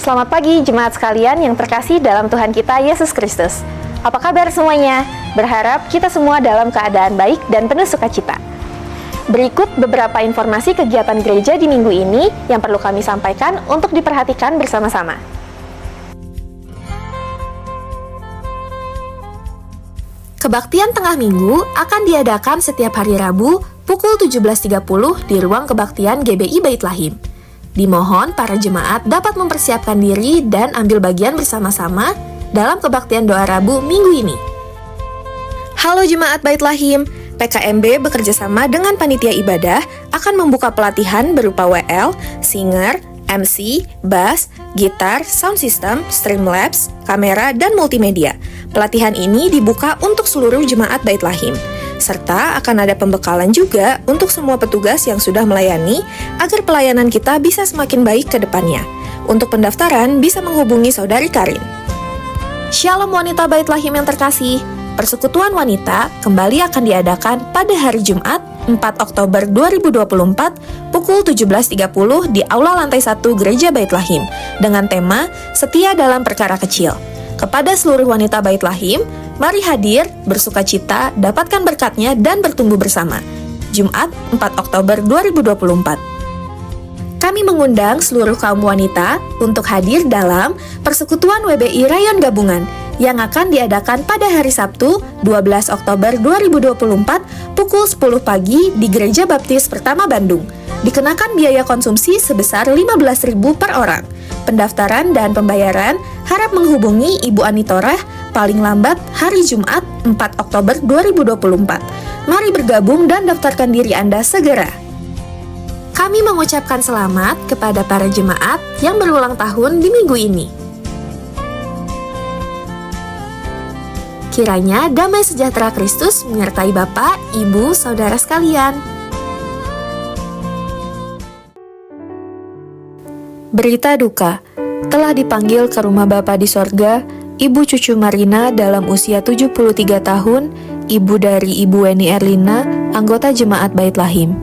Selamat pagi jemaat sekalian yang terkasih dalam Tuhan kita Yesus Kristus. Apa kabar semuanya? Berharap kita semua dalam keadaan baik dan penuh sukacita. Berikut beberapa informasi kegiatan gereja di minggu ini yang perlu kami sampaikan untuk diperhatikan bersama-sama. Kebaktian tengah minggu akan diadakan setiap hari Rabu pukul 17.30 di ruang kebaktian GBI Bait Lahim. Dimohon para jemaat dapat mempersiapkan diri dan ambil bagian bersama-sama dalam kebaktian doa Rabu minggu ini. Halo jemaat Bait Lahim, PKMB bekerjasama dengan panitia ibadah akan membuka pelatihan berupa WL, singer, MC, bass, gitar, sound system, Streamlabs, kamera, dan multimedia. Pelatihan ini dibuka untuk seluruh jemaat Bait Lahim. Serta akan ada pembekalan juga untuk semua petugas yang sudah melayani agar pelayanan kita bisa semakin baik ke depannya. Untuk pendaftaran bisa menghubungi Saudari Karin. Shalom wanita Bait Lahim yang terkasih. Persekutuan wanita kembali akan diadakan pada hari Jumat 4 Oktober 2024 pukul 17.30 di Aula Lantai 1 Gereja Bait Lahim dengan tema Setia dalam Perkara Kecil. Kepada seluruh wanita Bait Lahim, mari hadir, bersukacita, dapatkan berkatnya dan bertumbuh bersama. Jumat 4 Oktober 2024. Kami mengundang seluruh kaum wanita untuk hadir dalam Persekutuan WBI Rayon Gabungan yang akan diadakan pada hari Sabtu 12 Oktober 2024 pukul 10 pagi di Gereja Baptis Pertama Bandung. Dikenakan biaya konsumsi sebesar 15.000 per orang. Pendaftaran dan pembayaran harap menghubungi Ibu Anitorah paling lambat hari Jumat 4 Oktober 2024. Mari bergabung dan daftarkan diri Anda segera. Kami mengucapkan selamat kepada para jemaat yang berulang tahun di minggu ini. Kiranya damai sejahtera Kristus menyertai Bapak, Ibu, Saudara sekalian. Berita duka, telah dipanggil ke rumah Bapa di sorga, Ibu Cucu Marina dalam usia 73 tahun, ibu dari Ibu Weni Erlina, anggota Jemaat Bait Lahim.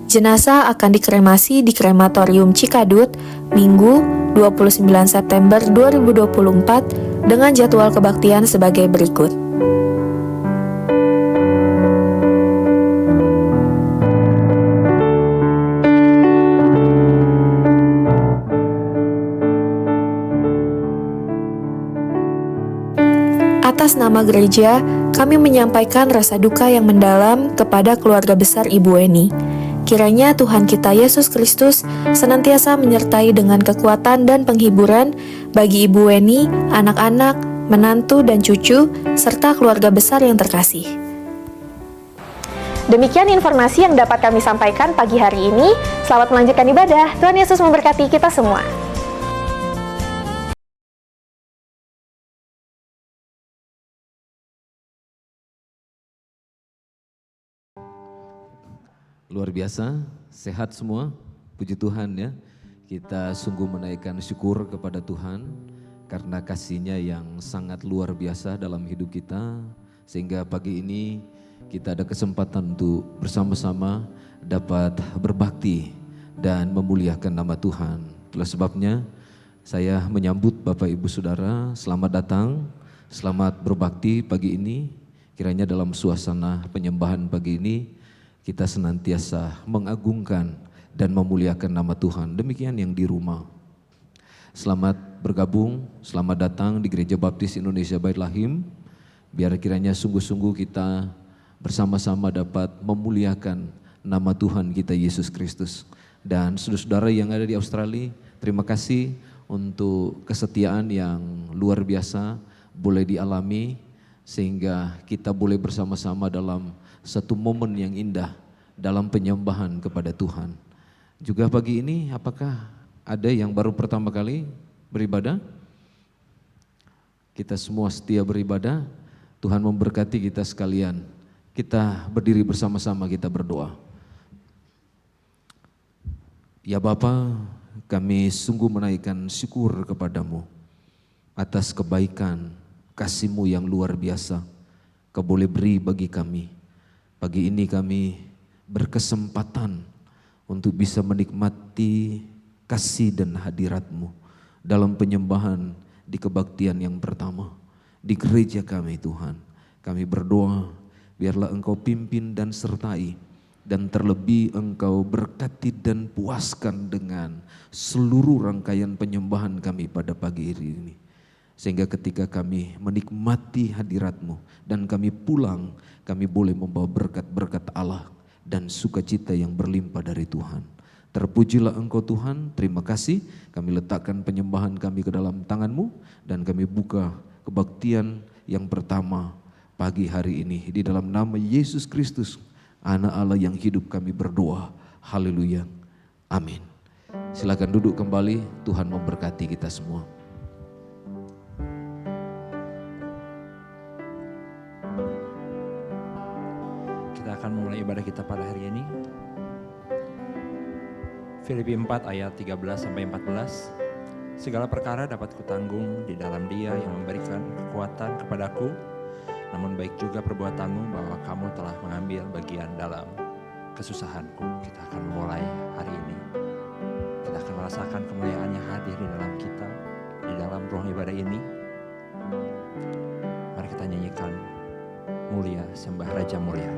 Jenazah akan dikremasi di Krematorium Cikadut, Minggu 29 September 2024 dengan jadwal kebaktian sebagai berikut. Atas nama gereja, kami menyampaikan rasa duka yang mendalam kepada keluarga besar Ibu Weni. Kiranya Tuhan kita Yesus Kristus senantiasa menyertai dengan kekuatan dan penghiburan bagi Ibu Weni, anak-anak, menantu dan cucu, serta keluarga besar yang terkasih. Demikian informasi yang dapat kami sampaikan pagi hari ini. Selamat melanjutkan ibadah. Tuhan Yesus memberkati kita semua. Luar biasa, sehat semua, puji Tuhan ya. Kita sungguh menaikkan syukur kepada Tuhan karena kasih-Nya yang sangat luar biasa dalam hidup kita. Sehingga pagi ini kita ada kesempatan untuk bersama-sama dapat berbakti dan memuliakan nama Tuhan. Itulah sebabnya saya menyambut Bapak Ibu Saudara, selamat datang, selamat berbakti pagi ini. Kiranya dalam suasana penyembahan pagi ini kita senantiasa mengagungkan dan memuliakan nama Tuhan. Demikian yang di rumah. Selamat bergabung, selamat datang di Gereja Baptis Indonesia Bait Lahim. Biar kiranya sungguh-sungguh kita bersama-sama dapat memuliakan nama Tuhan kita Yesus Kristus. Dan saudara-saudara yang ada di Australia, terima kasih untuk kesetiaan yang luar biasa boleh dialami sehingga kita boleh bersama-sama dalam satu momen yang indah dalam penyembahan kepada Tuhan. Juga pagi ini apakah ada yang baru pertama kali beribadah? Kita semua setia beribadah, Tuhan memberkati kita sekalian. Kita berdiri bersama-sama, kita berdoa. Ya Bapa, kami sungguh menaikkan syukur kepadamu atas kebaikan kasih-Mu yang luar biasa Kau boleh beri bagi kami. Pagi ini kami berkesempatan untuk bisa menikmati kasih dan hadirat-Mu dalam penyembahan di kebaktian yang pertama di gereja kami Tuhan. Kami berdoa biarlah Engkau pimpin dan sertai dan terlebih Engkau berkati dan puaskan dengan seluruh rangkaian penyembahan kami pada pagi hari ini. Sehingga ketika kami menikmati hadirat-Mu dan kami pulang, kami boleh membawa berkat-berkat Allah dan sukacita yang berlimpah dari Tuhan. Terpujilah Engkau Tuhan, terima kasih. Kami letakkan penyembahan kami ke dalam tangan-Mu dan kami buka kebaktian yang pertama pagi hari ini. Di dalam nama Yesus Kristus, Anak Allah yang hidup, kami berdoa. Haleluya. Amin. Silakan duduk kembali, Tuhan memberkati kita semua. Kita akan memulai ibadah kita pada hari ini. Filipi 4 ayat 13-14. Segala perkara dapat kutanggung di dalam Dia yang memberikan kekuatan kepadaku. Namun baik juga perbuatanmu bahwa kamu telah mengambil bagian dalam kesusahanku. Kita akan memulai hari ini. Kita akan merasakan kemuliaan yang hadir di dalam kita, di dalam ruang ibadah ini. Mari kita nyanyikan Mulia Sembah Raja Mulia.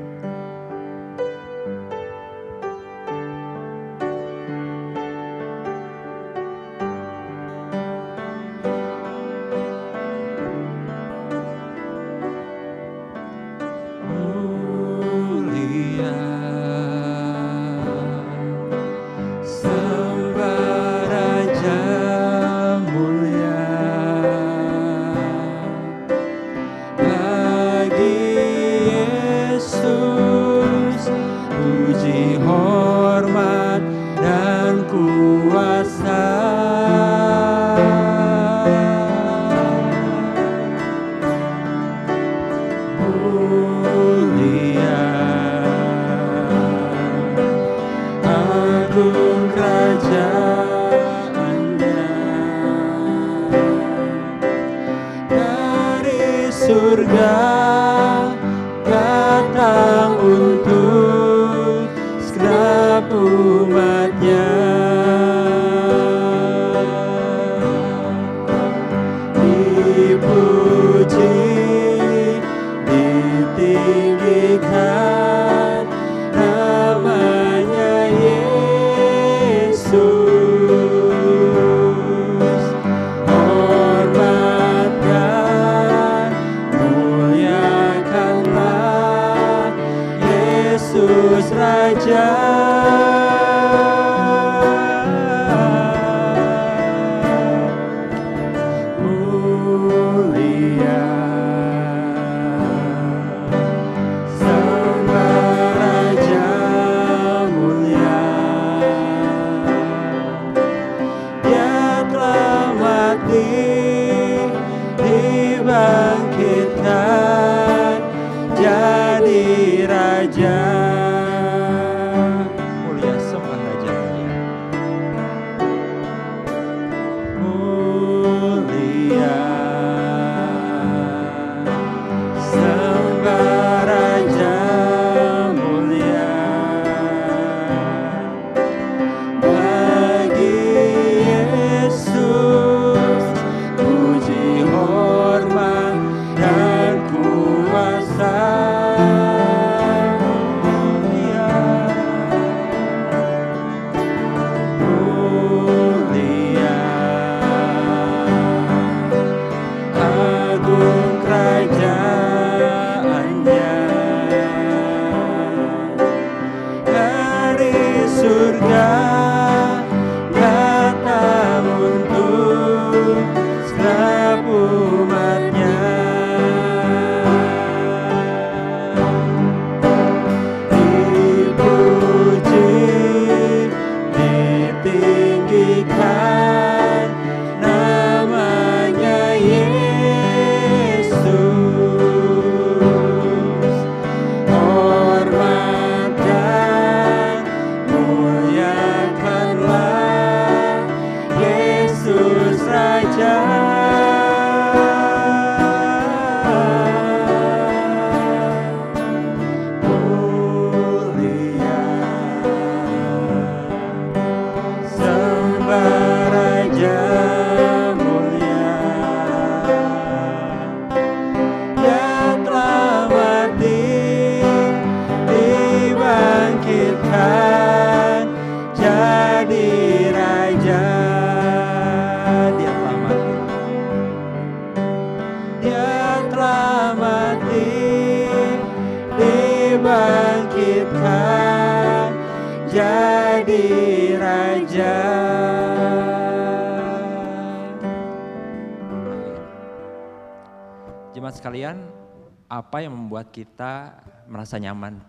apa yang membuat kita merasa nyaman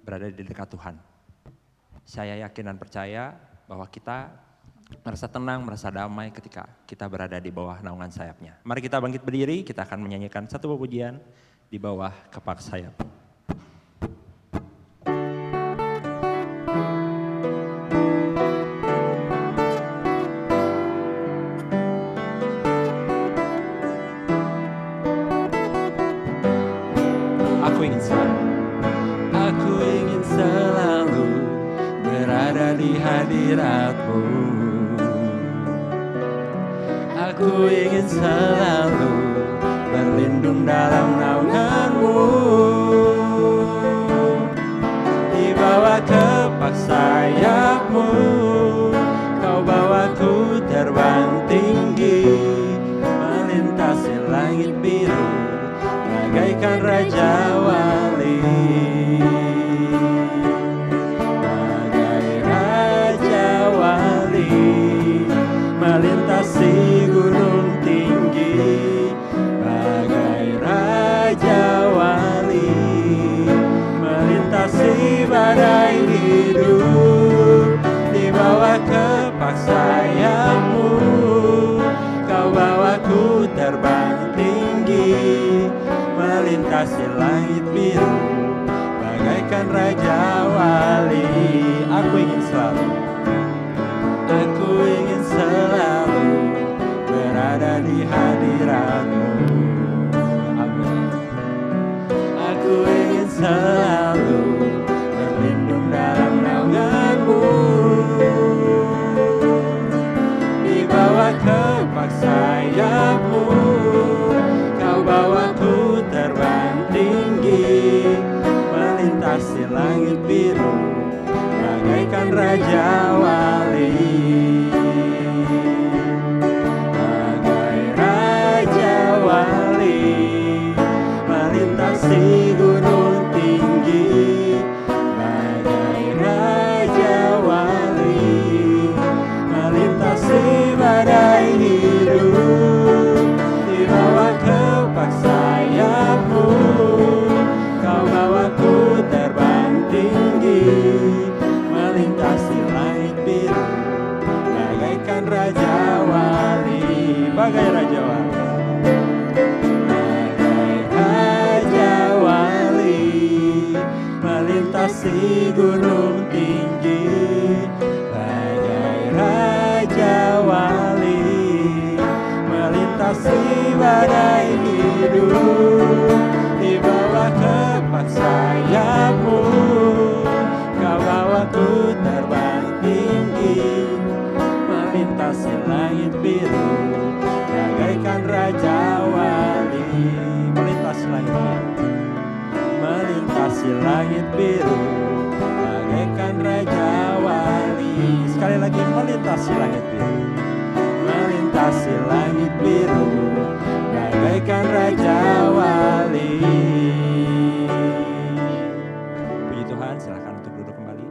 berada di dekat Tuhan? Saya yakin dan percaya bahwa kita merasa tenang, merasa damai ketika kita berada di bawah naungan sayapnya. Mari kita bangkit berdiri, kita akan menyanyikan satu pujian di bawah kepak sayap. Aku ingin selalu berada di hadirat-Mu. Aku ingin selalu berlindung dalam naungan-Mu. Di bawah kepak sayap-Mu, Kau bawaku terbang tinggi, melintasi langit biru, bagaikan Raja Wali. Bagai Raja Wali, melintasi gunung tinggi. Bagai Raja Wali, melintasi badai hidup. Di bawah kepak sayap-Mu, Kau bawaku terbang tinggi, melintasi langit biru, bagaikan Raja Wali. Aku ingin selalu berada di hadirat-Mu. Amin. Aku ingin selalu berlindung dalam naungan-Mu. Di bawah kepak sayap-Mu, Kau bawaku terbang tinggi, melintasi langit biru, bagaikan Raja Wali. Bagai Raja Wali, melintasi gunung tinggi. Bagai Raja Wali, melintasi badai hidup. Di bawah kepak sayap-Mu, Kau bawaku terbang tinggi, melintasi langit biru, bagaikan Raja Wali. Bagai Raja Wali, bagai Raja Wali, melintasi gunung tinggi. Bagai Raja Wali, melintasi badai hidup. Di bawah kepak sayap-Mu, Kau bawaku terbang tinggi, melintasi langit biru, bagaikan Raja Wali. Melintasi langit biru, melintasi langit biru, bagaikan Raja Wali. Sekali lagi, melintasi langit biru, melintasi langit biru, bagaikan Raja Wali. Puji Tuhan, silakan untuk duduk kembali.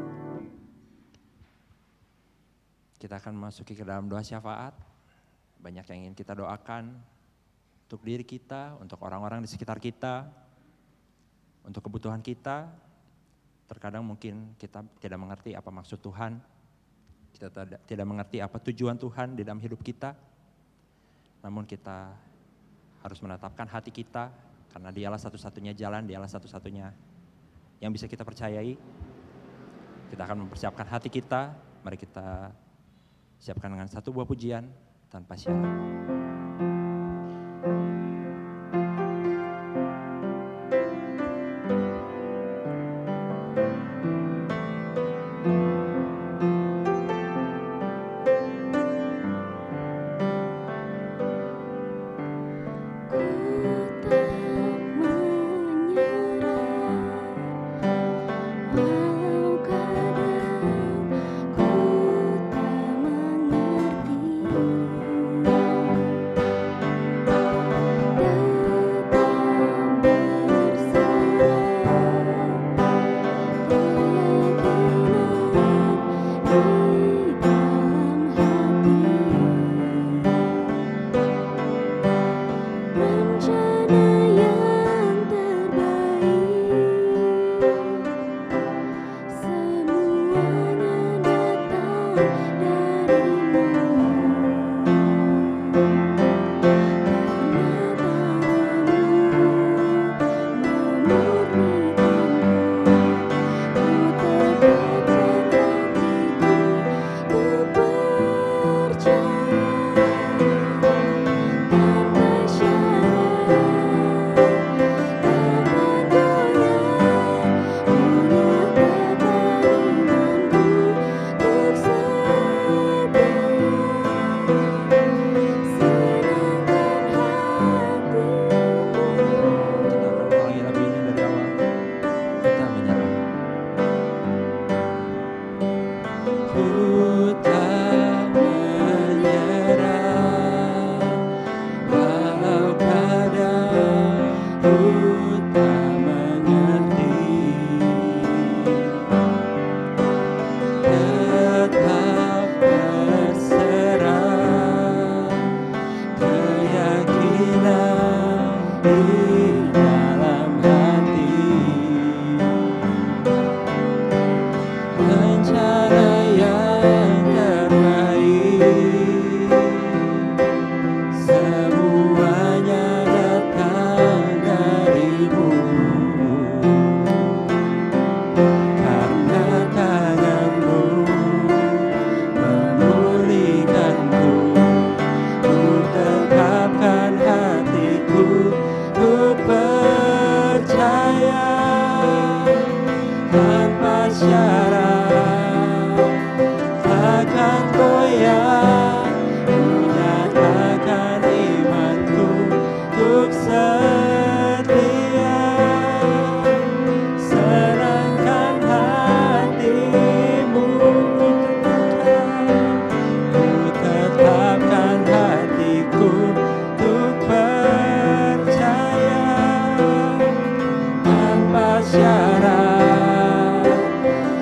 Kita akan memasuki ke dalam doa syafaat. Banyak yang ingin kita doakan untuk diri kita, untuk orang-orang di sekitar kita, untuk kebutuhan kita. Terkadang mungkin kita tidak mengerti apa maksud Tuhan. Kita tidak mengerti apa tujuan Tuhan di dalam hidup kita. Namun kita harus menetapkan hati kita, karena Dialah satu-satunya jalan, Dialah satu-satunya yang bisa kita percayai. Kita akan mempersiapkan hati kita. Mari kita siapkan dengan satu buah pujian tanpa syarat. Ku tak mengerti di dalam hati. Rencana yang terbaik semuanya datang darimu, karena tanganmu memulihkanku. Ku tetapkan hatiku, ku percaya tanpa syarat, takkan goyah. Ku nyatakan imanku untuk setia. Senangkan hatimu, ku tetapkan hatiku untuk percaya tanpa syarat,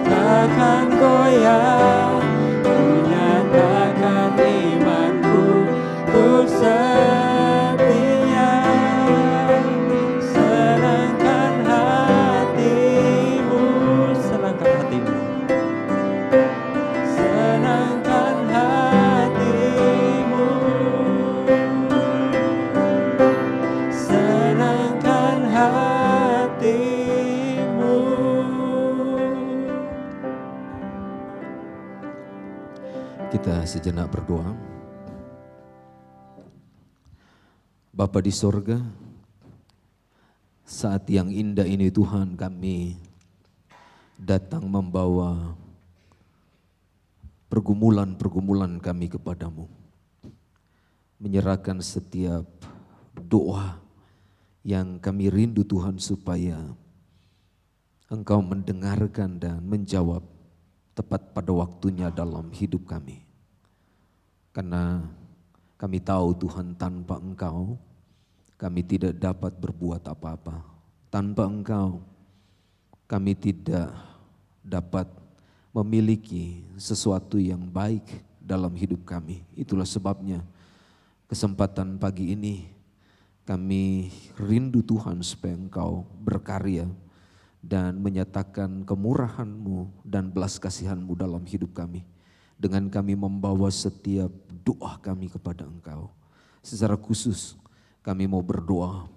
takkan goyah. Ku nyatakan imanku untuk setia. Senangkan hatimu, senangkan hatimu, senangkan hatimu, senangkan hatimu. Kita sejenak berdoa. Bapa di sorga, saat yang indah ini Tuhan, kami datang membawa pergumulan-pergumulan kami kepadamu. Menyerahkan setiap doa yang kami rindu Tuhan, supaya Engkau mendengarkan dan menjawab tepat pada waktunya dalam hidup kami. Karena kami tahu Tuhan, tanpa Engkau kami tidak dapat berbuat apa-apa. Tanpa Engkau kami tidak dapat memiliki sesuatu yang baik dalam hidup kami. Itulah sebabnya kesempatan pagi ini kami rindu Tuhan, supaya Engkau berkarya dan menyatakan kemurahan-Mu dan belas kasihan-Mu dalam hidup kami. Dengan kami membawa setiap doa kami kepada Engkau. Secara khusus kami mau berdoa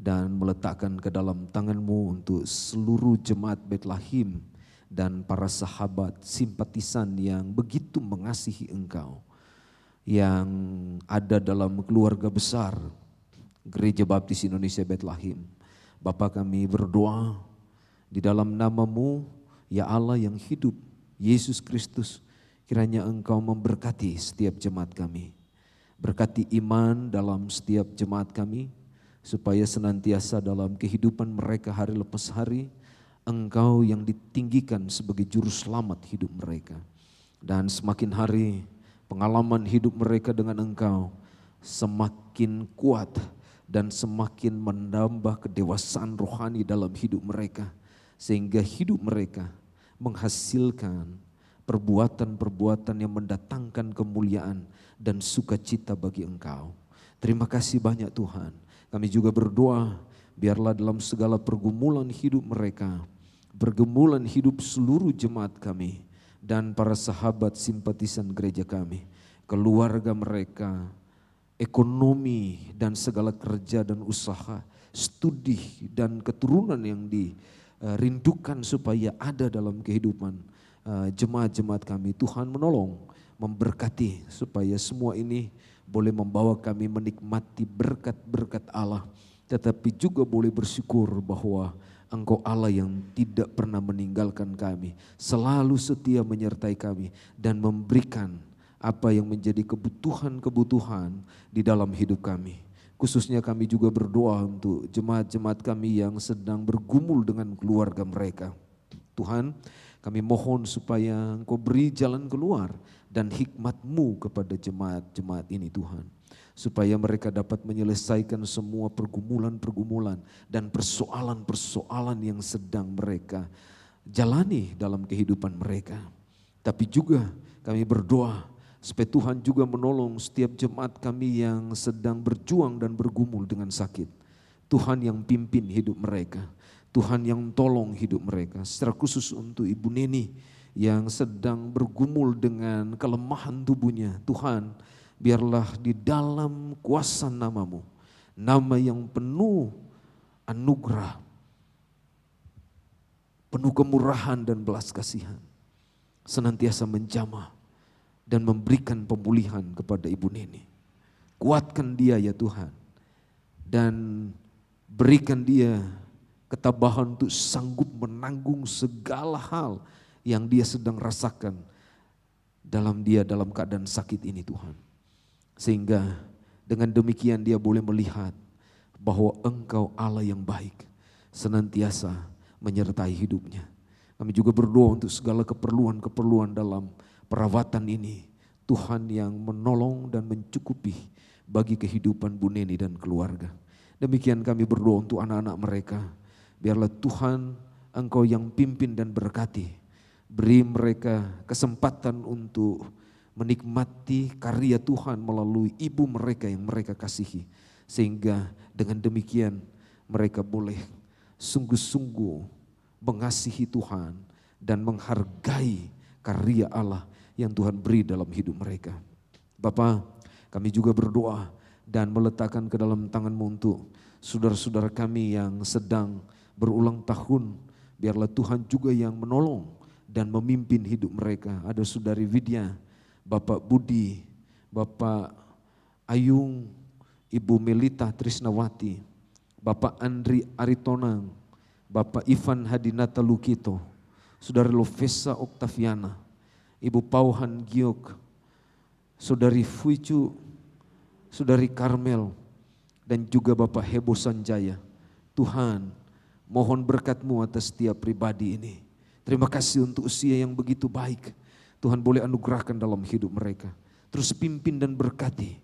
dan meletakkan ke dalam tangan-Mu untuk seluruh jemaat Bethlehem dan para sahabat simpatisan yang begitu mengasihi Engkau, yang ada dalam keluarga besar Gereja Baptis Indonesia Bethlehem. Bapa, kami berdoa di dalam nama-Mu, ya Allah yang hidup, Yesus Kristus, kiranya Engkau memberkati setiap jemaat kami. Berkati iman dalam setiap jemaat kami, supaya senantiasa dalam kehidupan mereka hari lepas hari, Engkau yang ditinggikan sebagai juru selamat hidup mereka. Dan semakin hari pengalaman hidup mereka dengan Engkau semakin kuat dan semakin menambah kedewasaan rohani dalam hidup mereka, sehingga hidup mereka menghasilkan perbuatan-perbuatan yang mendatangkan kemuliaan dan sukacita bagi Engkau. Terima kasih banyak Tuhan. Kami juga berdoa, biarlah dalam segala pergumulan hidup mereka, pergumulan hidup seluruh jemaat kami dan para sahabat simpatisan gereja kami, keluarga mereka, ekonomi dan segala kerja dan usaha, studi dan keturunan yang dirindukan supaya ada dalam kehidupan jemaat-jemaat kami. Tuhan menolong, memberkati supaya semua ini boleh membawa kami menikmati berkat-berkat Allah, tetapi juga boleh bersyukur bahwa Engkau Allah yang tidak pernah meninggalkan kami, selalu setia menyertai kami dan memberikan apa yang menjadi kebutuhan-kebutuhan di dalam hidup kami. Khususnya kami juga berdoa untuk jemaat-jemaat kami yang sedang bergumul dengan keluarga mereka. Tuhan, kami mohon supaya Engkau beri jalan keluar dan hikmat-Mu kepada jemaat-jemaat ini Tuhan. Supaya mereka dapat menyelesaikan semua pergumulan-pergumulan dan persoalan-persoalan yang sedang mereka jalani dalam kehidupan mereka. Tapi juga kami berdoa supaya Tuhan juga menolong setiap jemaat kami yang sedang berjuang dan bergumul dengan sakit. Tuhan yang pimpin hidup mereka, Tuhan yang tolong hidup mereka. Secara khusus untuk Ibu Neni yang sedang bergumul dengan kelemahan tubuhnya, Tuhan biarlah di dalam kuasa nama-Mu, nama yang penuh anugerah, penuh kemurahan dan belas kasihan, senantiasa menjamah dan memberikan pemulihan kepada Ibu Neni. Kuatkan dia ya Tuhan, dan berikan dia ketabahan untuk sanggup menanggung segala hal yang dia sedang rasakan dalam keadaan sakit ini Tuhan. Sehingga dengan demikian dia boleh melihat bahwa Engkau Allah yang baik, senantiasa menyertai hidupnya. Kami juga berdoa untuk segala keperluan-keperluan dalam perawatan ini, Tuhan yang menolong dan mencukupi bagi kehidupan Bu Neni dan keluarga. Demikian kami berdoa untuk anak-anak mereka. Biarlah Tuhan Engkau yang pimpin dan berkati. Beri mereka kesempatan untuk menikmati karya Tuhan melalui ibu mereka yang mereka kasihi. Sehingga dengan demikian mereka boleh sungguh-sungguh mengasihi Tuhan dan menghargai karya Allah yang Tuhan beri dalam hidup mereka. Bapa, kami juga berdoa dan meletakkan ke dalam tangan-Mu untuk saudara-saudara kami yang sedang berulang tahun. Biarlah Tuhan juga yang menolong dan memimpin hidup mereka. Ada Saudari Widya, Bapak Budi, Bapak Ayung, Ibu Melita Trisnawati, Bapak Andri Aritonang, Bapak Ivan Hadinata Lukito, Saudari Lovesa Oktaviana, Ibu Pauhan Giok, Saudari Fuicu, Saudari Karmel, dan juga Bapak Hebo Sanjaya. Tuhan, mohon berkat-Mu atas setiap pribadi ini. Terima kasih untuk usia yang begitu baik. Tuhan boleh anugerahkan dalam hidup mereka. Terus pimpin dan berkati.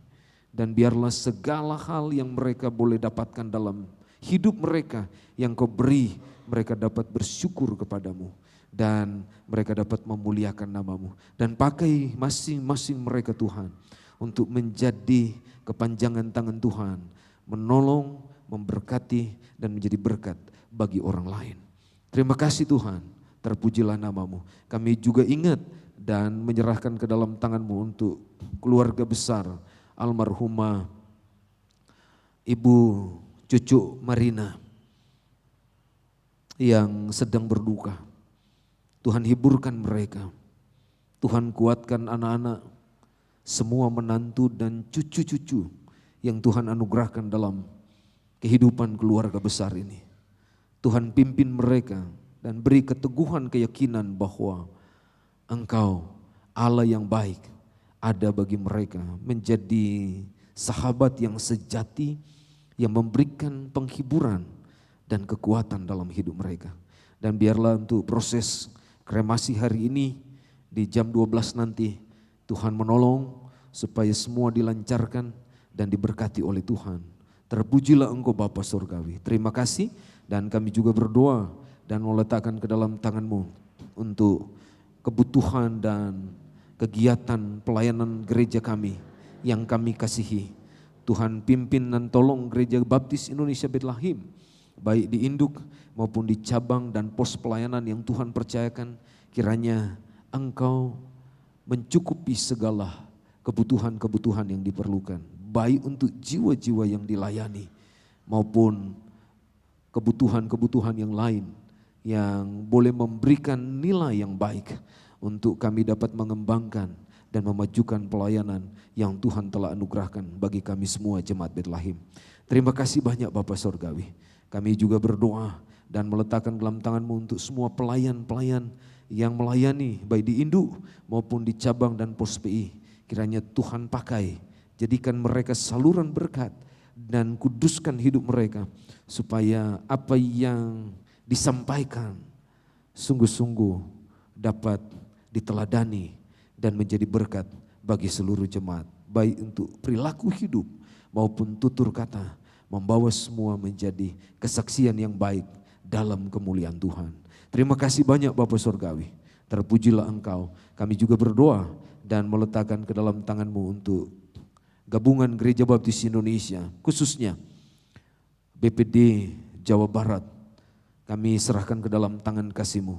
Dan biarlah segala hal yang mereka boleh dapatkan dalam hidup mereka yang Kau beri, mereka dapat bersyukur kepadamu. Dan mereka dapat memuliakan nama-Mu. Dan pakai masing-masing mereka Tuhan untuk menjadi kepanjangan tangan Tuhan. Menolong, memberkati, dan menjadi berkat bagi orang lain. Terima kasih Tuhan. Terpujilah nama-Mu. Kami juga ingat dan menyerahkan ke dalam tangan-Mu untuk keluarga besar almarhumah Ibu Cucu Marina yang sedang berduka. Tuhan hiburkan mereka. Tuhan kuatkan anak-anak, semua menantu dan cucu-cucu yang Tuhan anugerahkan dalam kehidupan keluarga besar ini. Tuhan pimpin mereka dan beri keteguhan keyakinan bahwa Engkau Allah yang baik ada bagi mereka, menjadi sahabat yang sejati yang memberikan penghiburan dan kekuatan dalam hidup mereka. Dan biarlah untuk proses kremasi hari ini di jam 12 nanti Tuhan menolong supaya semua dilancarkan dan diberkati oleh Tuhan. Terpujilah Engkau Bapa Surgawi. Terima kasih dan kami juga berdoa dan meletakkan ke dalam tangan-Mu untuk kebutuhan dan kegiatan pelayanan gereja kami yang kami kasihi. Tuhan pimpin dan tolong Gereja Baptis Indonesia Bethlehem, baik di induk maupun di cabang dan pos pelayanan yang Tuhan percayakan. Kiranya Engkau mencukupi segala kebutuhan-kebutuhan yang diperlukan, baik untuk jiwa-jiwa yang dilayani maupun kebutuhan-kebutuhan yang lain yang boleh memberikan nilai yang baik untuk kami dapat mengembangkan dan memajukan pelayanan yang Tuhan telah anugerahkan bagi kami semua jemaat Bethlehem. Terima kasih banyak Bapa Surgawi. Kami juga berdoa dan meletakkan dalam tangan-Mu untuk semua pelayan-pelayan yang melayani baik di induk maupun di cabang dan pos PI. Kiranya Tuhan pakai, jadikan mereka saluran berkat dan kuduskan hidup mereka supaya apa yang disampaikan sungguh-sungguh dapat diteladani dan menjadi berkat bagi seluruh jemaat, baik untuk perilaku hidup maupun tutur kata, membawa semua menjadi kesaksian yang baik dalam kemuliaan Tuhan. Terima kasih banyak Bapa Surgawi, terpujilah Engkau. Kami juga berdoa dan meletakkan ke dalam tangan-Mu untuk gabungan Gereja Baptis Indonesia, khususnya BPD Jawa Barat, kami serahkan ke dalam tangan kasih-Mu.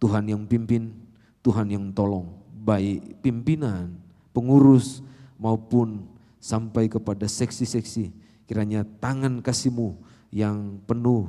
Tuhan yang pimpin, Tuhan yang tolong, baik pimpinan, pengurus maupun sampai kepada seksi-seksi. Kiranya tangan kasih-Mu yang penuh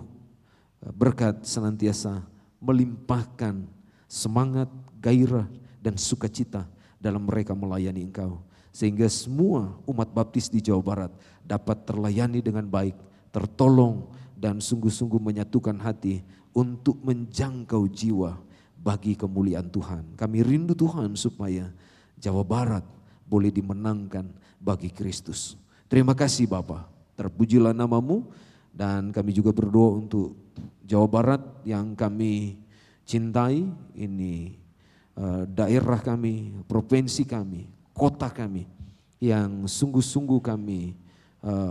berkat senantiasa melimpahkan semangat, gairah, dan sukacita dalam mereka melayani Engkau. Sehingga semua umat baptis di Jawa Barat dapat terlayani dengan baik, tertolong, dan sungguh-sungguh menyatukan hati untuk menjangkau jiwa bagi kemuliaan Tuhan. Kami rindu Tuhan supaya Jawa Barat boleh dimenangkan bagi Kristus. Terima kasih Bapa, terpujilah nama-Mu, dan kami juga berdoa untuk Jawa Barat yang kami cintai, ini daerah kami, provinsi kami, kota kami yang sungguh-sungguh kami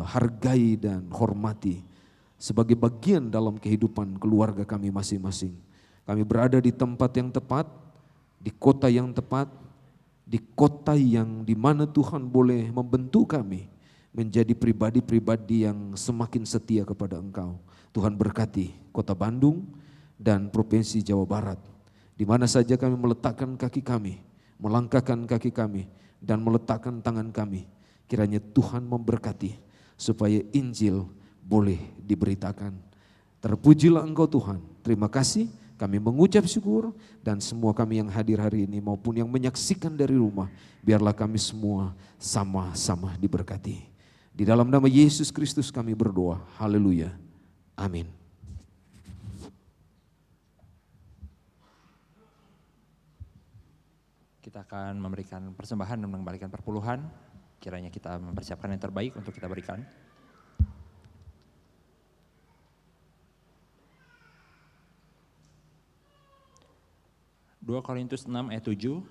hargai dan hormati sebagai bagian dalam kehidupan keluarga kami masing-masing. Kami berada di tempat yang tepat, di kota yang tepat, di kota yang dimana Tuhan boleh membentuk kami menjadi pribadi-pribadi yang semakin setia kepada Engkau. Tuhan berkati kota Bandung dan provinsi Jawa Barat. Di mana saja kami meletakkan kaki kami, melangkahkan kaki kami, dan meletakkan tangan kami, kiranya Tuhan memberkati supaya Injil boleh diberitakan. Terpujilah Engkau Tuhan. Terima kasih, kami mengucap syukur, dan semua kami yang hadir hari ini maupun yang menyaksikan dari rumah, biarlah kami semua sama-sama diberkati. Di dalam nama Yesus Kristus kami berdoa. Haleluya. Amin. Kita akan memberikan persembahan dan mengembalikan perpuluhan. Kiranya kita mempersiapkan yang terbaik untuk kita berikan. 2 Korintus 6 ayat 7,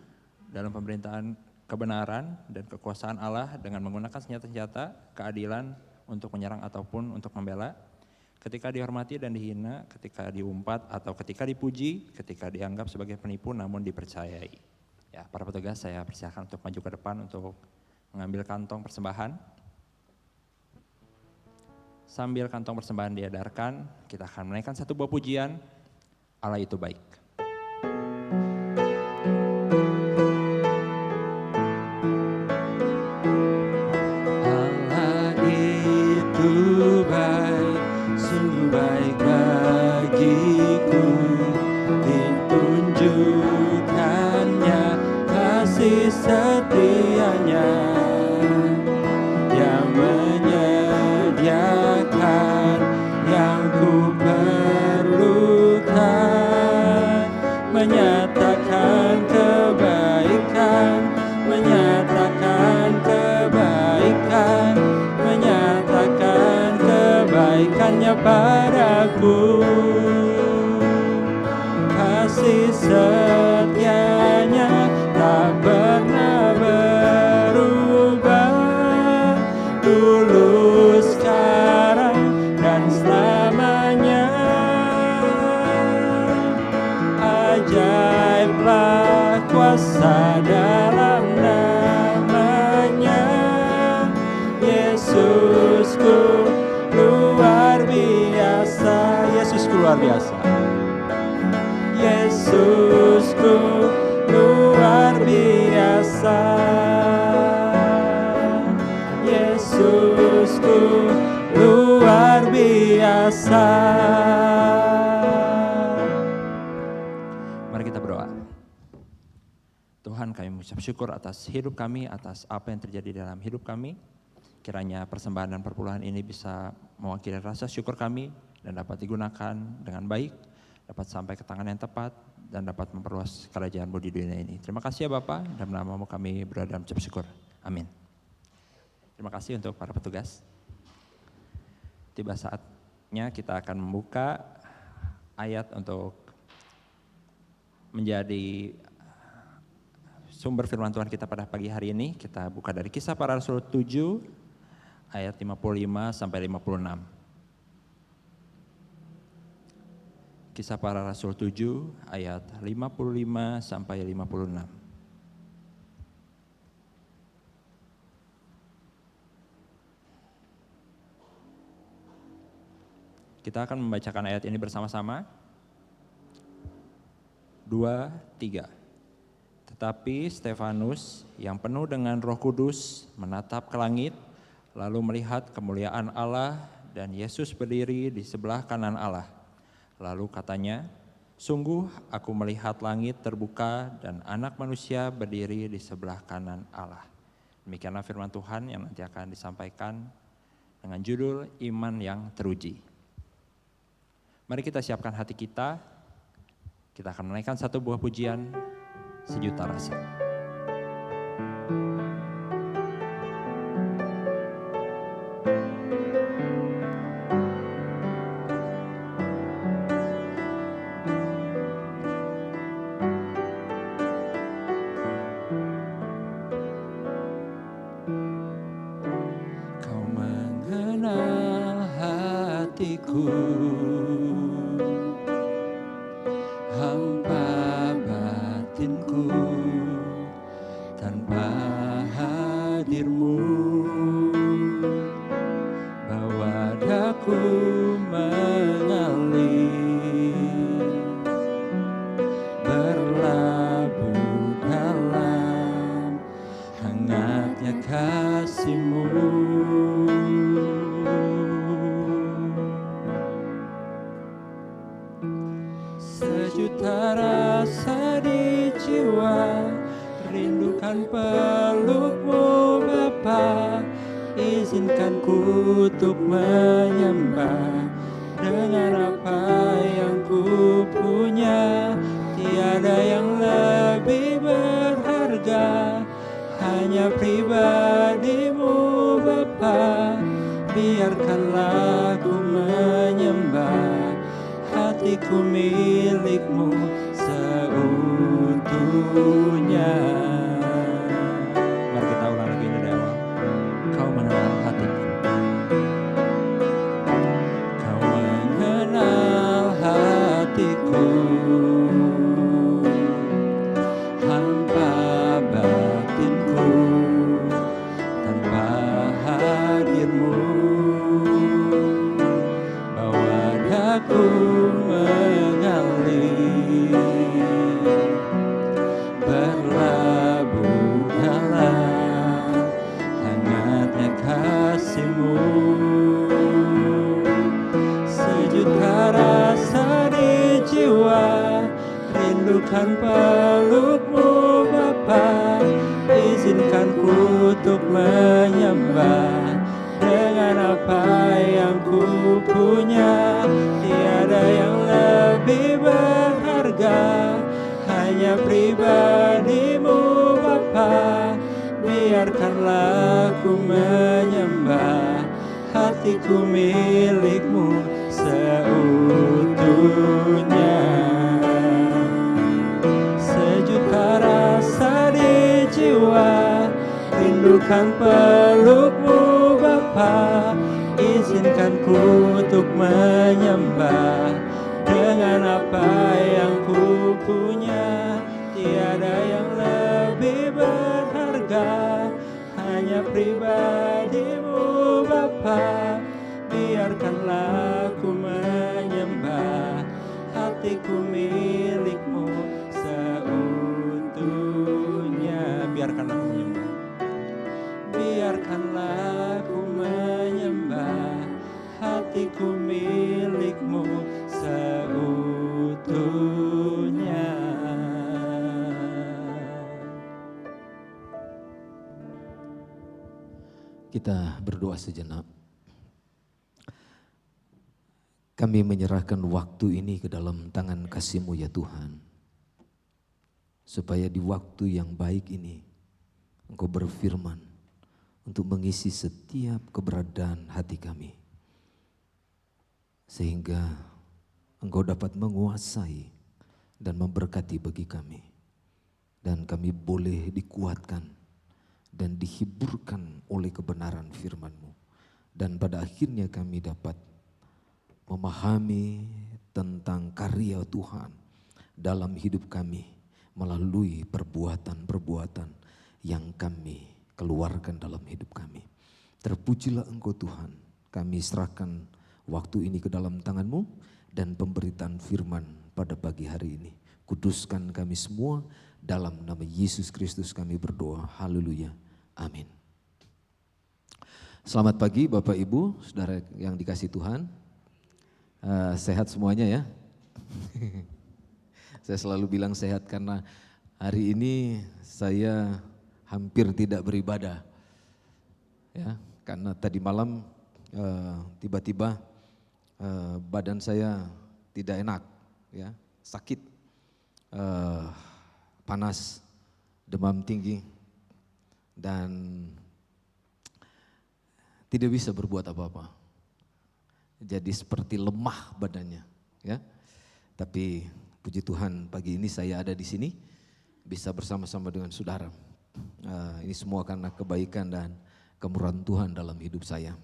dalam pemerintahan kebenaran dan kekuasaan Allah dengan menggunakan senjata-senjata keadilan untuk menyerang ataupun untuk membela, ketika dihormati dan dihina, ketika diumpat atau ketika dipuji, ketika dianggap sebagai penipu namun dipercayai. Ya, para petugas saya persilakan untuk maju ke depan untuk mengambil kantong persembahan. Sambil kantong persembahan diedarkan, kita akan menaikkan satu buah pujian, Allah itu baik. Allah itu baik, sungguh baik bagiku. Ditunjukkannya kasih setianya yang menyediakan yang ku perlukan, menyatakan kebaikan, menyatakan kebaikan, menyatakan kebaikannya padaku. Kasih setianya tak pernah berubah, dulu, sekarang, dan selamanya. Ajaiblah kuasa dalam namanya, Yesusku luar biasa, Yesusku luar biasa, Yesusku luar biasa, Yesusku luar biasa. Mari kita berdoa. Tuhan, kami mengucap syukur atas hidup kami, atas apa yang terjadi dalam hidup kami. Kiranya persembahan dan perpuluhan ini bisa mewakili rasa syukur kami dan dapat digunakan dengan baik, dapat sampai ke tangan yang tepat, dan dapat memperluas kerajaan-Mu di dunia ini. Terima kasih ya Bapa, dalam nama-Mu kami berdoa dan mengucap syukur. Amin. Terima kasih untuk para petugas. Tiba saatnya kita akan membuka ayat untuk menjadi sumber firman Tuhan kita pada pagi hari ini. Kita buka dari Kisah Para Rasul 7 ayat 55 sampai 56. Kisah Para Rasul 7 ayat 55 sampai 56. Kita akan membacakan ayat ini bersama-sama. 2, 3. Tetapi Stefanus yang penuh dengan Roh Kudus menatap ke langit, lalu melihat kemuliaan Allah dan Yesus berdiri di sebelah kanan Allah. Lalu katanya, sungguh aku melihat langit terbuka dan Anak Manusia berdiri di sebelah kanan Allah. Demikianlah firman Tuhan yang nanti akan disampaikan dengan judul Iman yang Teruji. Mari kita siapkan hati kita. Kita akan menaikkan satu buah pujian, Sejuta Rasa. Kau mengenal hatiku, hampa batinku, tanpa hadirmu bawa daku mengalir, berlabuh dalam hangatnya kasih-Mu. Sejuta rasa di jiwa, rindukan peluk-Mu Bapa. Izinkan ku untuk menyembah dengan apa yang ku punya. Tiada yang lebih berharga, hanya pribadi-Mu Bapa. Biarkanlah ku menyembah, hatiku milik-Mu seutuhnya. Mari kita ulang lagi dari awal. Kau mengenal hatiku. Kau mengenal hatiku, hampa batinku, tanpa hadir-Mu bawa daku mengalir, berlabuh dalam hangatnya kasih-Mu. Sejuta rasa di jiwa, rindukan peluk-Mu Bapa. Izinkan ku untuk menyembah dengan apa yang ku punya. Tiada yang lebih berharga, hanya pribadi-Mu Bapa. Biarkanlah ku menyembah, hatiku milik-Mu seutuhnya. Sejuta rasa di jiwa, rindukan peluk-Mu Bapa. Izinkan ku untuk menyembah dengan apa yang ku punya. Tiada yang lebih berharga, hanya pribadi-Mu Bapa. Biarkanlah ku menyembah, hatiku milik-Mu seutuhnya. Biarkanlah aku menyembah. Biarkanlah ku menyembah, hatiku milik-Mu seutuhnya. Kita berdoa sejenak. Kami menyerahkan waktu ini ke dalam tangan kasih-Mu ya Tuhan. Supaya di waktu yang baik ini Engkau berfirman untuk mengisi setiap keberadaan hati kami. Sehingga Engkau dapat menguasai dan memberkati bagi kami. Dan kami boleh dikuatkan dan dihiburkan oleh kebenaran firman-Mu. Dan pada akhirnya kami dapat memahami tentang karya Tuhan dalam hidup kami melalui perbuatan-perbuatan yang kami keluarkan dalam hidup kami. Terpujilah Engkau Tuhan, kami serahkan waktu ini ke dalam tangan-Mu dan pemberitaan firman pada pagi hari ini. Kuduskan kami semua, dalam nama Yesus Kristus kami berdoa. Haleluya. Amin. Selamat pagi Bapak Ibu, saudara yang dikasih Tuhan. Sehat semuanya ya. Saya selalu bilang sehat karena hari ini saya hampir tidak beribadah. Ya, karena tadi malam tiba-tiba badan saya tidak enak, ya, sakit, panas, demam tinggi, dan tidak bisa berbuat apa-apa. Jadi seperti lemah badannya, ya. Tapi puji Tuhan pagi ini saya ada di sini bisa bersama-sama dengan saudara. Ini semua karena kebaikan dan kemurahan Tuhan dalam hidup saya.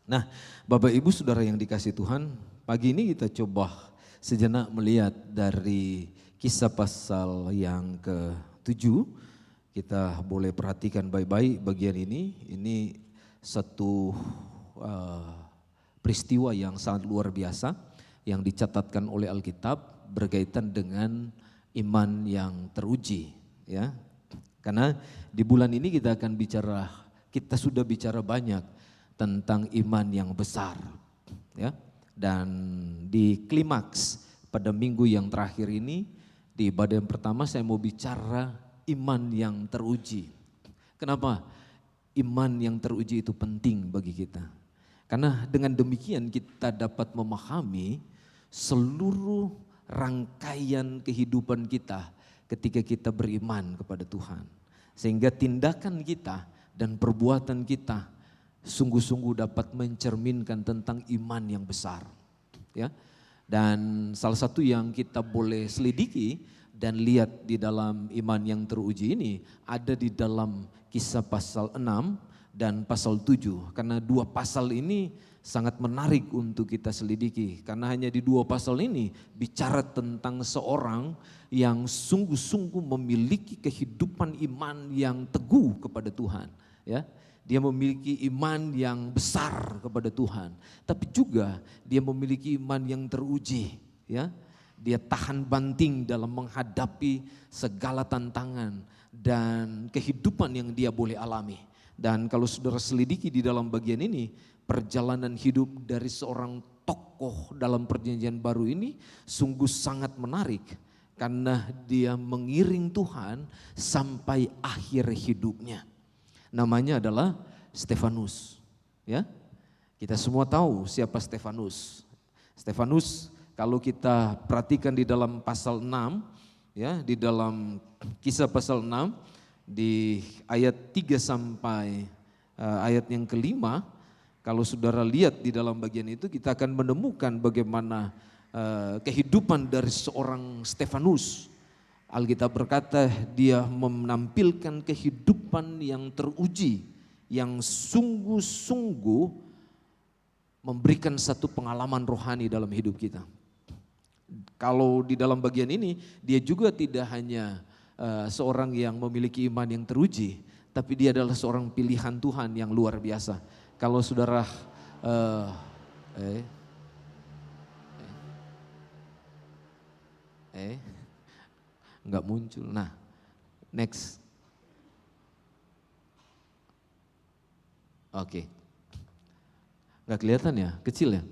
Nah, Bapak Ibu Saudara yang dikasih Tuhan, pagi ini kita coba sejenak melihat dari Kisah pasal yang ke-7. Kita boleh perhatikan baik-baik bagian ini. Ini satu peristiwa yang sangat luar biasa yang dicatatkan oleh Alkitab berkaitan dengan iman yang teruji, ya. Karena di bulan ini kita sudah bicara banyak tentang iman yang besar, ya. Dan di klimaks pada minggu yang terakhir ini, di ibadah yang pertama saya mau bicara iman yang teruji. Kenapa? Iman yang teruji itu penting bagi kita. Karena dengan demikian kita dapat memahami seluruh rangkaian kehidupan kita ketika kita beriman kepada Tuhan. Sehingga tindakan kita dan perbuatan kita sungguh-sungguh dapat mencerminkan tentang iman yang besar. Ya. Dan salah satu yang kita boleh selidiki dan lihat di dalam iman yang teruji ini ada di dalam Kisah pasal 6 dan pasal 7. Karena dua pasal ini sangat menarik untuk kita selidiki. Karena hanya di dua pasal ini bicara tentang seorang yang sungguh-sungguh memiliki kehidupan iman yang teguh kepada Tuhan. Ya, dia memiliki iman yang besar kepada Tuhan. Tapi juga dia memiliki iman yang teruji. Ya, dia tahan banting dalam menghadapi segala tantangan dan kehidupan yang dia boleh alami. Dan kalau saudara selidiki di dalam bagian ini, perjalanan hidup dari seorang tokoh dalam perjanjian baru ini sungguh sangat menarik. Karena dia mengiring Tuhan sampai akhir hidupnya. Namanya adalah Stefanus. Ya, kita semua tahu siapa Stefanus. Stefanus kalau kita perhatikan di dalam pasal 6, ya, di dalam Kisah pasal 6, di ayat 3 sampai ayat yang kelima, kalau saudara lihat di dalam bagian itu kita akan menemukan bagaimana kehidupan dari seorang Stefanus. Alkitab berkata dia menampilkan kehidupan yang teruji, yang sungguh-sungguh memberikan satu pengalaman rohani dalam hidup kita. Kalau di dalam bagian ini dia juga tidak hanya seorang yang memiliki iman yang teruji, tapi dia adalah seorang pilihan Tuhan yang luar biasa. Kalau saudara nggak muncul. Nah, next. Oke. Nggak kelihatan ya, kecil ya?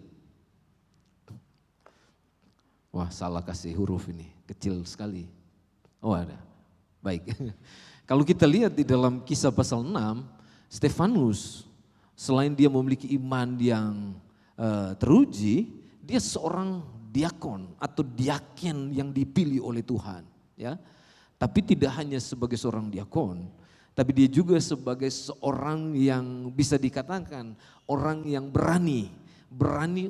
Wah, salah kasih huruf ini, kecil sekali. Oh ada, baik. Kalau kita lihat di dalam Kisah pasal 6, Stefanus selain dia memiliki iman yang teruji, dia seorang diakon atau diaken yang dipilih oleh Tuhan. Ya, tapi tidak hanya sebagai seorang diakon, tapi dia juga sebagai seorang yang bisa dikatakan orang yang berani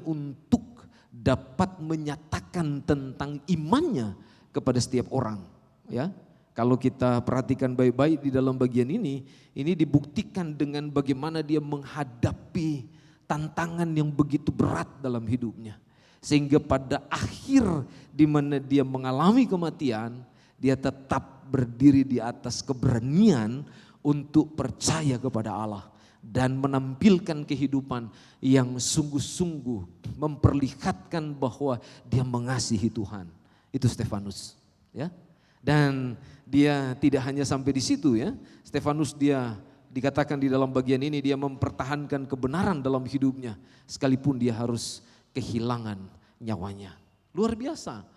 untuk dapat menyatakan tentang imannya kepada setiap orang. Ya, kalau kita perhatikan baik-baik di dalam bagian ini dibuktikan dengan bagaimana dia menghadapi tantangan yang begitu berat dalam hidupnya. Sehingga pada akhir di mana dia mengalami kematian, dia tetap berdiri di atas keberanian untuk percaya kepada Allah. dan menampilkan kehidupan yang sungguh-sungguh memperlihatkan bahwa dia mengasihi Tuhan. Itu Stefanus, ya. Dan dia tidak hanya sampai di situ, ya. Stefanus dia dikatakan di dalam bagian ini dia mempertahankan kebenaran dalam hidupnya sekalipun dia harus kehilangan nyawanya. Luar biasa.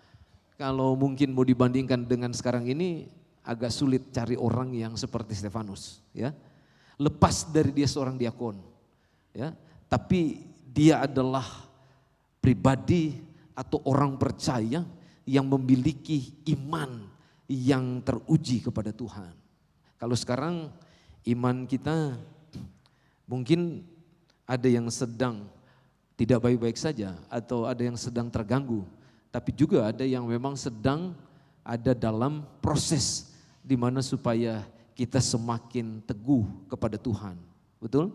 Kalau mungkin mau dibandingkan dengan sekarang ini agak sulit cari orang yang seperti Stefanus, ya. Lepas dari dia seorang diakon, ya, tapi dia adalah pribadi atau orang percaya yang memiliki iman yang teruji kepada Tuhan. Kalau sekarang iman kita mungkin ada yang sedang tidak baik-baik saja atau ada yang sedang terganggu, tapi juga ada yang memang sedang ada dalam proses di mana supaya kita semakin teguh kepada Tuhan. Betul?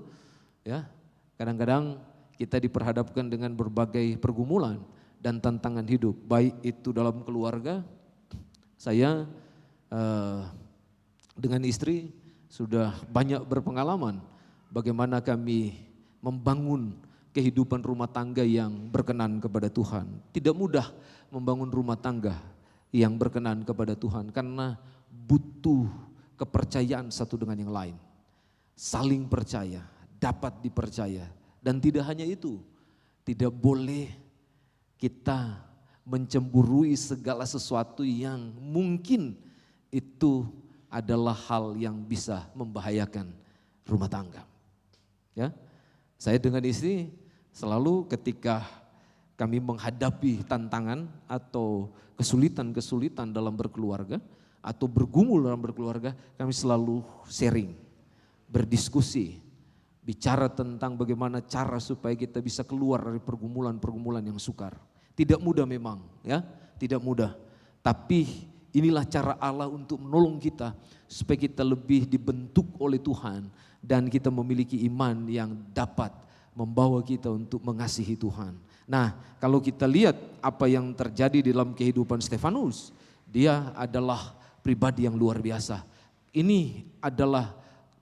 Ya. Kadang-kadang kita diperhadapkan dengan berbagai pergumulan dan tantangan hidup, baik itu dalam keluarga. Saya dengan istri sudah banyak berpengalaman bagaimana kami membangun kehidupan rumah tangga yang berkenan kepada Tuhan. Tidak mudah membangun rumah tangga yang berkenan kepada Tuhan karena butuh kepercayaan satu dengan yang lain. Saling percaya, dapat dipercaya. Dan tidak hanya itu, tidak boleh kita mencemburui segala sesuatu yang mungkin itu adalah hal yang bisa membahayakan rumah tangga. Ya, saya dengan istri selalu ketika kami menghadapi tantangan atau kesulitan-kesulitan dalam berkeluarga atau bergumul dalam berkeluarga, kami selalu sharing, berdiskusi, bicara tentang bagaimana cara supaya kita bisa keluar dari pergumulan-pergumulan yang sukar. Tidak mudah memang, ya, tidak mudah. Tapi inilah cara Allah untuk menolong kita supaya kita lebih dibentuk oleh Tuhan dan kita memiliki iman yang dapat membawa kita untuk mengasihi Tuhan. Nah, kalau kita lihat apa yang terjadi di dalam kehidupan Stefanus, dia adalah pribadi yang luar biasa. Ini adalah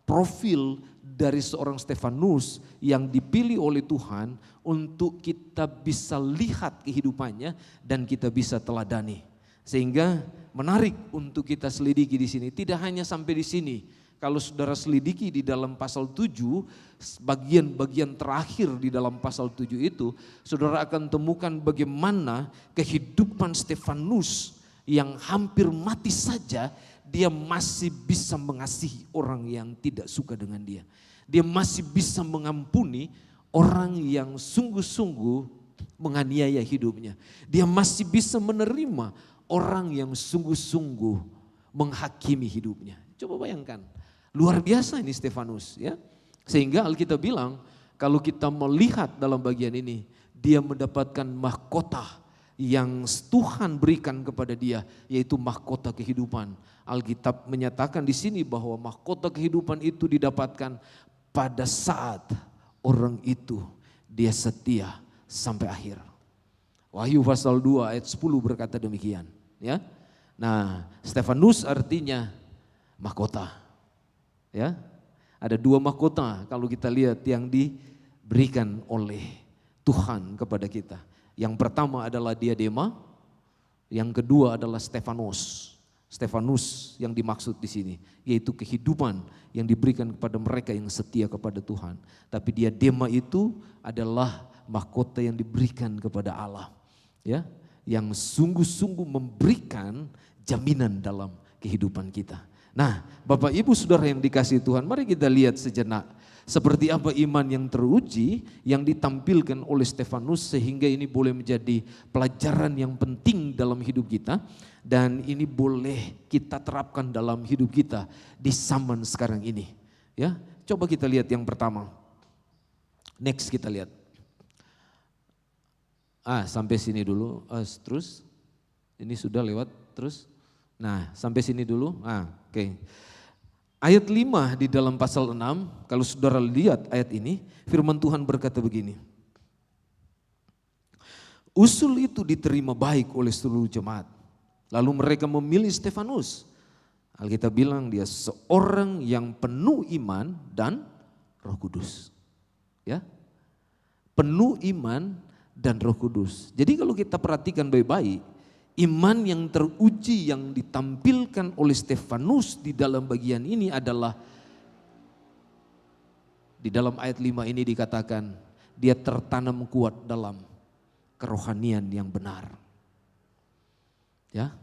profil dari seorang Stefanus yang dipilih oleh Tuhan untuk kita bisa lihat kehidupannya dan kita bisa teladani. Sehingga menarik untuk kita selidiki di sini. Tidak hanya sampai di sini. Kalau saudara selidiki di dalam pasal 7, bagian-bagian terakhir di dalam pasal 7 itu, saudara akan temukan bagaimana kehidupan Stefanus yang hampir mati saja, dia masih bisa mengasihi orang yang tidak suka dengan dia. Dia masih bisa mengampuni orang yang sungguh-sungguh menganiaya hidupnya. Dia masih bisa menerima orang yang sungguh-sungguh menghakimi hidupnya. Coba bayangkan, luar biasa ini Stefanus, ya. Sehingga Alkitab bilang kalau kita melihat dalam bagian ini, dia mendapatkan mahkota yang Tuhan berikan kepada dia, yaitu mahkota kehidupan. Alkitab menyatakan di sini bahwa mahkota kehidupan itu didapatkan pada saat orang itu dia setia sampai akhir. Wahyu pasal 2 ayat 10 berkata demikian, ya. Nah, Stefanus artinya mahkota. Ya. Ada 2 mahkota kalau kita lihat yang diberikan oleh Tuhan kepada kita. Yang pertama adalah diadema, yang kedua adalah Stefanus. Stefanus yang dimaksud di sini, yaitu kehidupan yang diberikan kepada mereka yang setia kepada Tuhan. Tapi diadema itu adalah mahkota yang diberikan kepada Allah, ya, yang sungguh-sungguh memberikan jaminan dalam kehidupan kita. Nah, Bapak Ibu Saudara yang dikasihi Tuhan, mari kita lihat sejenak seperti apa iman yang teruji yang ditampilkan oleh Stefanus, sehingga ini boleh menjadi pelajaran yang penting dalam hidup kita dan ini boleh kita terapkan dalam hidup kita di zaman sekarang ini. Ya, coba kita lihat yang pertama. Next kita lihat. Sampai sini dulu. Terus ini sudah lewat terus. Nah, sampai sini dulu. Oke. Ayat 5 di dalam pasal 6, kalau saudara lihat ayat ini, firman Tuhan berkata begini. Usul itu diterima baik oleh seluruh jemaat. Lalu mereka memilih Stefanus. Alkitab bilang dia seorang yang penuh iman dan Roh Kudus. Ya. Penuh iman dan Roh Kudus. Jadi kalau kita perhatikan baik-baik, iman yang teruji yang ditampilkan oleh Stefanus di dalam bagian ini adalah, di dalam ayat 5 ini dikatakan, dia tertanam kuat dalam kerohanian yang benar. Ya,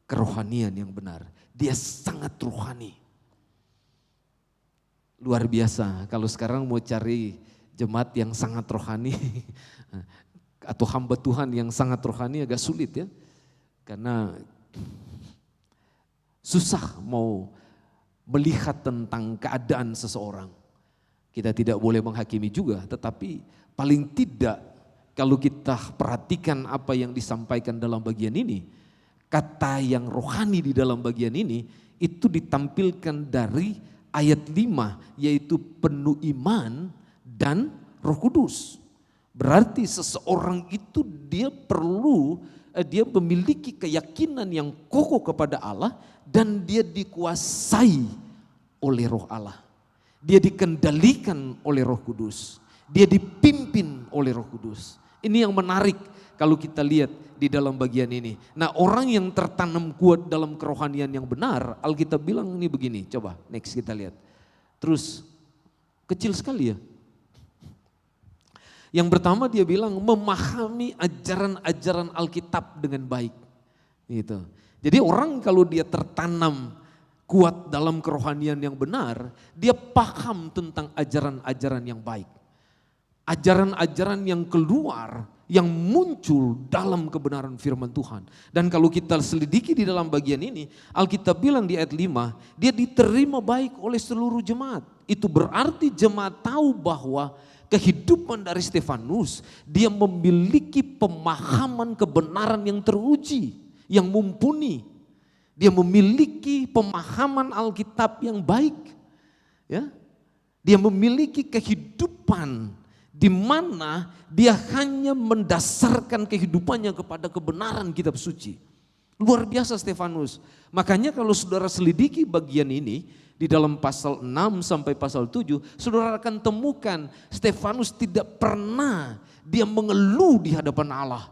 kerohanian yang benar. Dia sangat rohani. Luar biasa, kalau sekarang mau cari jemaat yang sangat rohani atau hamba Tuhan yang sangat rohani agak sulit ya. Karena susah mau melihat tentang keadaan seseorang. Kita tidak boleh menghakimi juga, tetapi paling tidak kalau kita perhatikan apa yang disampaikan dalam bagian ini, kata yang rohani di dalam bagian ini itu ditampilkan dari ayat 5, yaitu penuh iman dan Roh Kudus. Berarti seseorang itu dia memiliki keyakinan yang kokoh kepada Allah dan dia dikuasai oleh Roh Allah. Dia dikendalikan oleh Roh Kudus. Dia dipimpin oleh Roh Kudus. Ini yang menarik kalau kita lihat di dalam bagian ini. Nah, orang yang tertanam kuat dalam kerohanian yang benar, Alkitab bilang ini begini, coba next kita lihat. Terus kecil sekali ya. Yang pertama dia bilang memahami ajaran-ajaran Alkitab dengan baik. Gitu. Jadi orang kalau dia tertanam kuat dalam kerohanian yang benar, dia paham tentang ajaran-ajaran yang baik. Ajaran-ajaran yang keluar, yang muncul dalam kebenaran firman Tuhan. Dan kalau kita selidiki di dalam bagian ini, Alkitab bilang di ayat 5, dia diterima baik oleh seluruh jemaat. Itu berarti jemaat tahu bahwa kehidupan dari Stefanus, dia memiliki pemahaman kebenaran yang teruji, yang mumpuni. Dia memiliki pemahaman Alkitab yang baik. Ya. Dia memiliki kehidupan di mana dia hanya mendasarkan kehidupannya kepada kebenaran kitab suci. Luar biasa Stefanus. Makanya kalau saudara selidiki bagian ini di dalam pasal 6 sampai pasal 7, saudara akan temukan Stefanus tidak pernah dia mengeluh di hadapan Allah.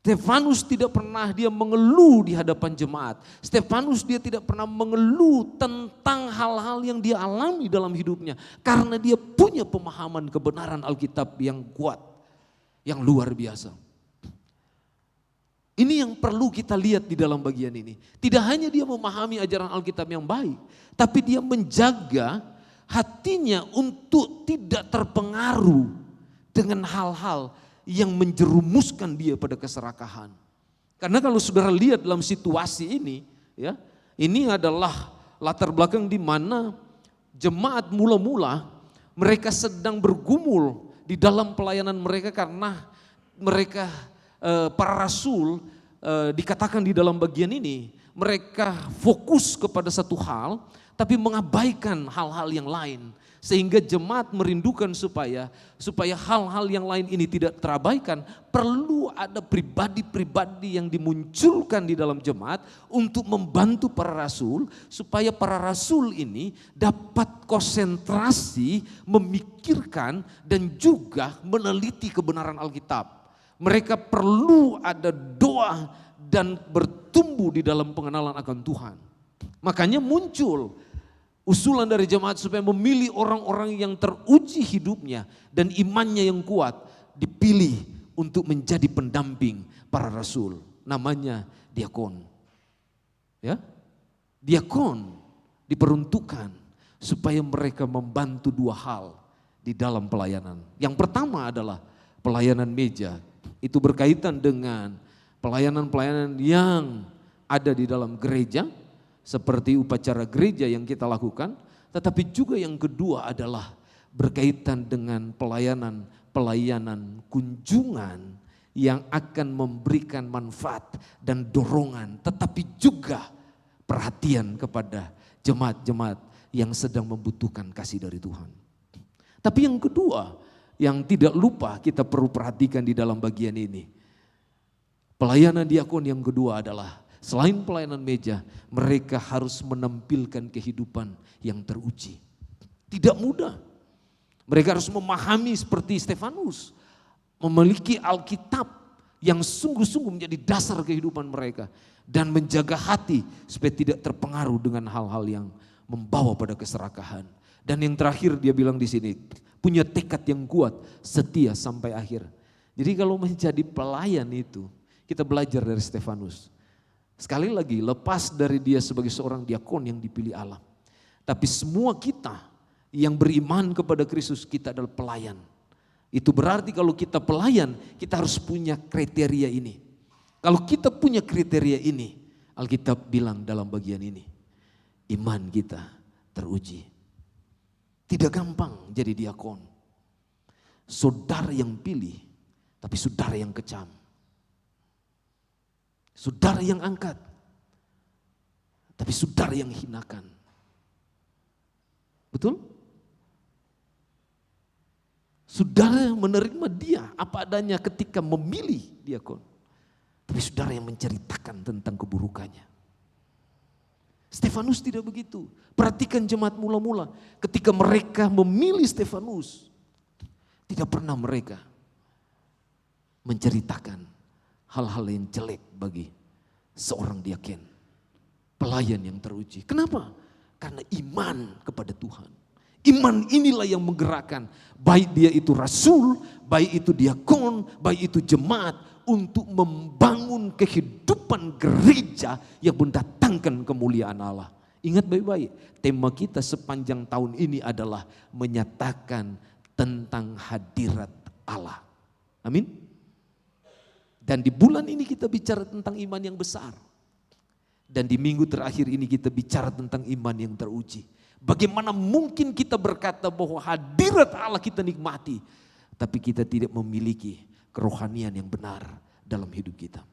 Stefanus tidak pernah dia mengeluh di hadapan jemaat. Stefanus dia tidak pernah mengeluh tentang hal-hal yang dia alami dalam hidupnya. Karena dia punya pemahaman kebenaran Alkitab yang kuat, yang luar biasa. Ini yang perlu kita lihat di dalam bagian ini. Tidak hanya dia memahami ajaran Alkitab yang baik, tapi dia menjaga hatinya untuk tidak terpengaruh dengan hal-hal yang menjerumuskan dia pada keserakahan. Karena kalau saudara lihat dalam situasi ini, ya, ini adalah latar belakang di mana jemaat mula-mula mereka sedang bergumul di dalam pelayanan mereka karena mereka para rasul dikatakan di dalam bagian ini mereka fokus kepada satu hal tapi mengabaikan hal-hal yang lain. Sehingga jemaat merindukan supaya hal-hal yang lain ini tidak terabaikan, perlu ada pribadi-pribadi yang dimunculkan di dalam jemaat untuk membantu para rasul, supaya para rasul ini dapat konsentrasi, memikirkan dan juga meneliti kebenaran Alkitab. Mereka perlu ada doa dan bertumbuh di dalam pengenalan akan Tuhan. Makanya muncul usulan dari jemaat supaya memilih orang-orang yang teruji hidupnya dan imannya yang kuat dipilih untuk menjadi pendamping para rasul. Namanya diakon. Ya, diakon diperuntukkan supaya mereka membantu dua hal di dalam pelayanan. Yang pertama adalah pelayanan meja. Itu berkaitan dengan pelayanan-pelayanan yang ada di dalam gereja, seperti upacara gereja yang kita lakukan, tetapi juga yang kedua adalah berkaitan dengan pelayanan kunjungan yang akan memberikan manfaat dan dorongan, tetapi juga perhatian kepada jemaat-jemaat yang sedang membutuhkan kasih dari Tuhan. Tapi yang kedua, yang tidak lupa kita perlu perhatikan di dalam bagian ini, pelayanan diakon yang kedua adalah selain pelayanan meja, mereka harus menampilkan kehidupan yang teruji. Tidak mudah. Mereka harus memahami seperti Stefanus, memiliki Alkitab yang sungguh-sungguh menjadi dasar kehidupan mereka. Dan menjaga hati supaya tidak terpengaruh dengan hal-hal yang membawa pada keserakahan. Dan yang terakhir dia bilang di sini, punya tekad yang kuat, setia sampai akhir. Jadi kalau menjadi pelayan itu, kita belajar dari Stefanus. Sekali lagi, lepas dari dia sebagai seorang diakon yang dipilih Allah. Tapi semua kita yang beriman kepada Kristus, kita adalah pelayan. Itu berarti kalau kita pelayan, kita harus punya kriteria ini. Kalau kita punya kriteria ini, Alkitab bilang dalam bagian ini, iman kita teruji. Tidak gampang jadi diakon. Saudara yang pilih, tapi saudara yang kecam. Saudara yang angkat, tapi saudara yang hinakan. Betul? Saudara menerima dia apa adanya ketika memilih diakon. Tapi saudara yang menceritakan tentang keburukannya. Stefanus tidak begitu. Perhatikan jemaat mula-mula. Ketika mereka memilih Stefanus, tidak pernah mereka menceritakan hal-hal yang jelek bagi seorang diaken. Pelayan yang teruji. Kenapa? Karena iman kepada Tuhan. Iman inilah yang menggerakkan. Baik dia itu rasul, baik itu diakon, baik itu jemaat. Untuk membangun kehidupan gereja yang mendatangkan kemuliaan Allah. Ingat baik-baik, tema kita sepanjang tahun ini adalah menyatakan tentang hadirat Allah. Amin. Dan di bulan ini kita bicara tentang iman yang besar. Dan di minggu terakhir ini kita bicara tentang iman yang teruji. Bagaimana mungkin kita berkata bahwa hadirat Allah kita nikmati, tapi kita tidak memiliki kerohanian yang benar dalam hidup kita.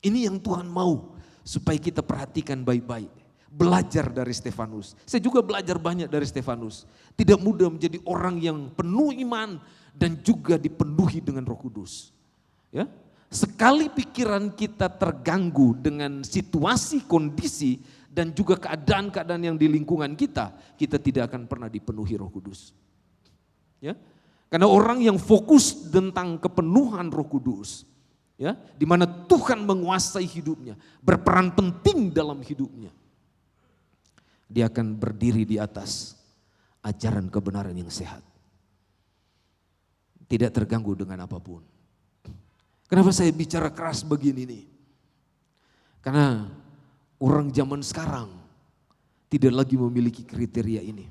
Ini yang Tuhan mau supaya kita perhatikan baik-baik. Belajar dari Stefanus. Saya juga belajar banyak dari Stefanus. Tidak mudah menjadi orang yang penuh iman dan juga dipenuhi dengan Roh Kudus. Ya, sekali pikiran kita terganggu dengan situasi, kondisi dan juga keadaan-keadaan yang di lingkungan kita, kita tidak akan pernah dipenuhi Roh Kudus. Ya. Karena orang yang fokus tentang kepenuhan Roh Kudus, ya, di mana Tuhan menguasai hidupnya, berperan penting dalam hidupnya. Dia akan berdiri di atas ajaran kebenaran yang sehat. Tidak terganggu dengan apapun. Kenapa saya bicara keras begini nih? Karena orang zaman sekarang tidak lagi memiliki kriteria ini.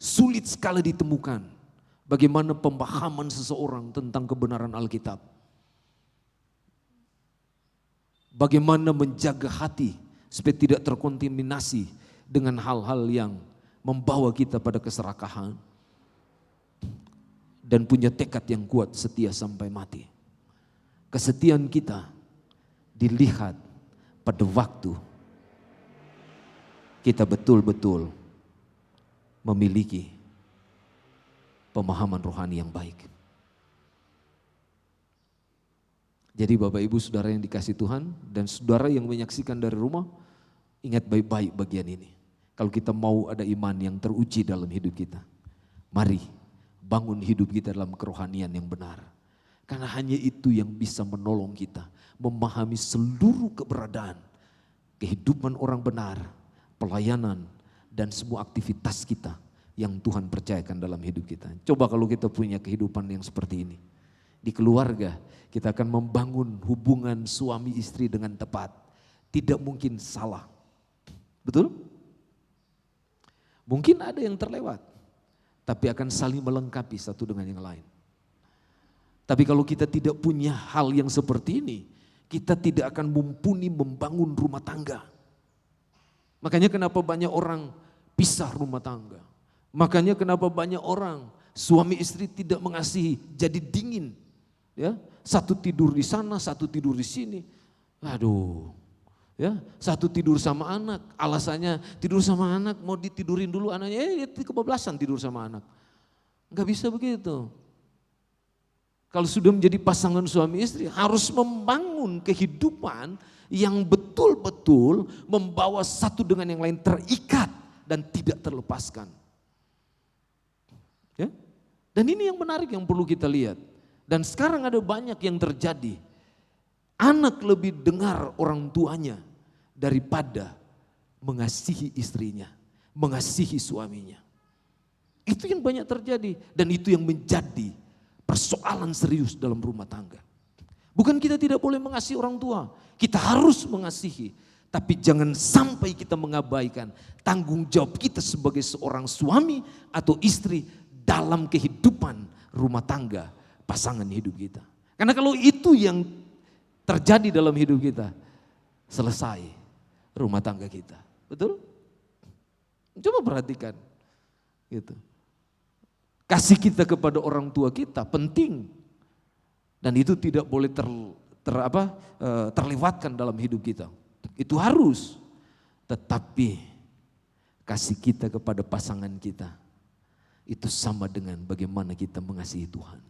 Sulit sekali ditemukan. Bagaimana pemahaman seseorang tentang kebenaran Alkitab. Bagaimana menjaga hati supaya tidak terkontaminasi dengan hal-hal yang membawa kita pada keserakahan. Dan punya tekad yang kuat setia sampai mati. Kesetiaan kita dilihat pada waktu kita betul-betul memiliki pemahaman rohani yang baik. Jadi Bapak Ibu Saudara yang dikasih Tuhan dan saudara yang menyaksikan dari rumah, ingat baik-baik bagian ini. Kalau kita mau ada iman yang teruji dalam hidup kita, mari bangun hidup kita dalam kerohanian yang benar. Karena hanya itu yang bisa menolong kita memahami seluruh keberadaan, kehidupan orang benar, pelayanan dan semua aktivitas kita yang Tuhan percayakan dalam hidup kita. Coba kalau kita punya kehidupan yang seperti ini. Di keluarga kita akan membangun hubungan suami istri dengan tepat. Tidak mungkin salah. Betul? Mungkin ada yang terlewat. Tapi akan saling melengkapi satu dengan yang lain. Tapi kalau kita tidak punya hal yang seperti ini, kita tidak akan mumpuni membangun rumah tangga. Makanya kenapa banyak orang pisah rumah tangga. Makanya kenapa banyak orang suami istri tidak mengasihi, jadi dingin. Ya, satu tidur di sana, satu tidur di sini. Aduh. Ya, satu tidur sama anak, alasannya tidur sama anak mau ditidurin dulu anaknya, dia kebablasan tidur sama anak. Enggak bisa begitu. Kalau sudah menjadi pasangan suami istri harus membangun kehidupan yang betul-betul membawa satu dengan yang lain terikat dan tidak terlepaskan. Ya? Dan ini yang menarik yang perlu kita lihat. Dan sekarang ada banyak yang terjadi. Anak lebih dengar orang tuanya daripada mengasihi istrinya, mengasihi suaminya. Itu yang banyak terjadi dan itu yang menjadi persoalan serius dalam rumah tangga. Bukan kita tidak boleh mengasihi orang tua, kita harus mengasihi. Tapi jangan sampai kita mengabaikan tanggung jawab kita sebagai seorang suami atau istri dalam kehidupan rumah tangga pasangan hidup kita. Karena kalau itu yang terjadi dalam hidup kita, selesai rumah tangga kita. Betul? Coba perhatikan. Gitu. Kasih kita kepada orang tua kita penting. Dan itu tidak boleh terlewatkan dalam hidup kita. Itu harus. Tetapi kasih kita kepada pasangan kita itu sama dengan bagaimana kita mengasihi Tuhan.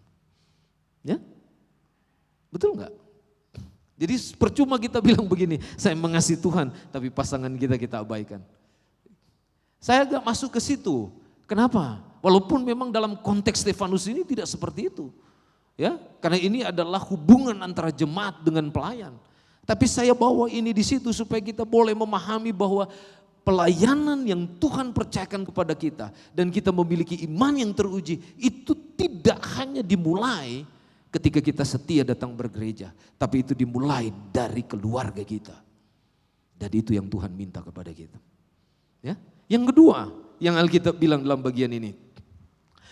Ya? Betul enggak? Jadi percuma kita bilang begini, saya mengasihi Tuhan, tapi pasangan kita abaikan. Saya agak masuk ke situ. Kenapa? Walaupun memang dalam konteks Stefanus ini tidak seperti itu. Ya, karena ini adalah hubungan antara jemaat dengan pelayan. Tapi saya bawa ini di situ supaya kita boleh memahami bahwa pelayanan yang Tuhan percayakan kepada kita dan kita memiliki iman yang teruji itu tidak hanya dimulai ketika kita setia datang bergereja, tapi itu dimulai dari keluarga kita. Dan itu yang Tuhan minta kepada kita. Ya. Yang kedua, yang Alkitab bilang dalam bagian ini.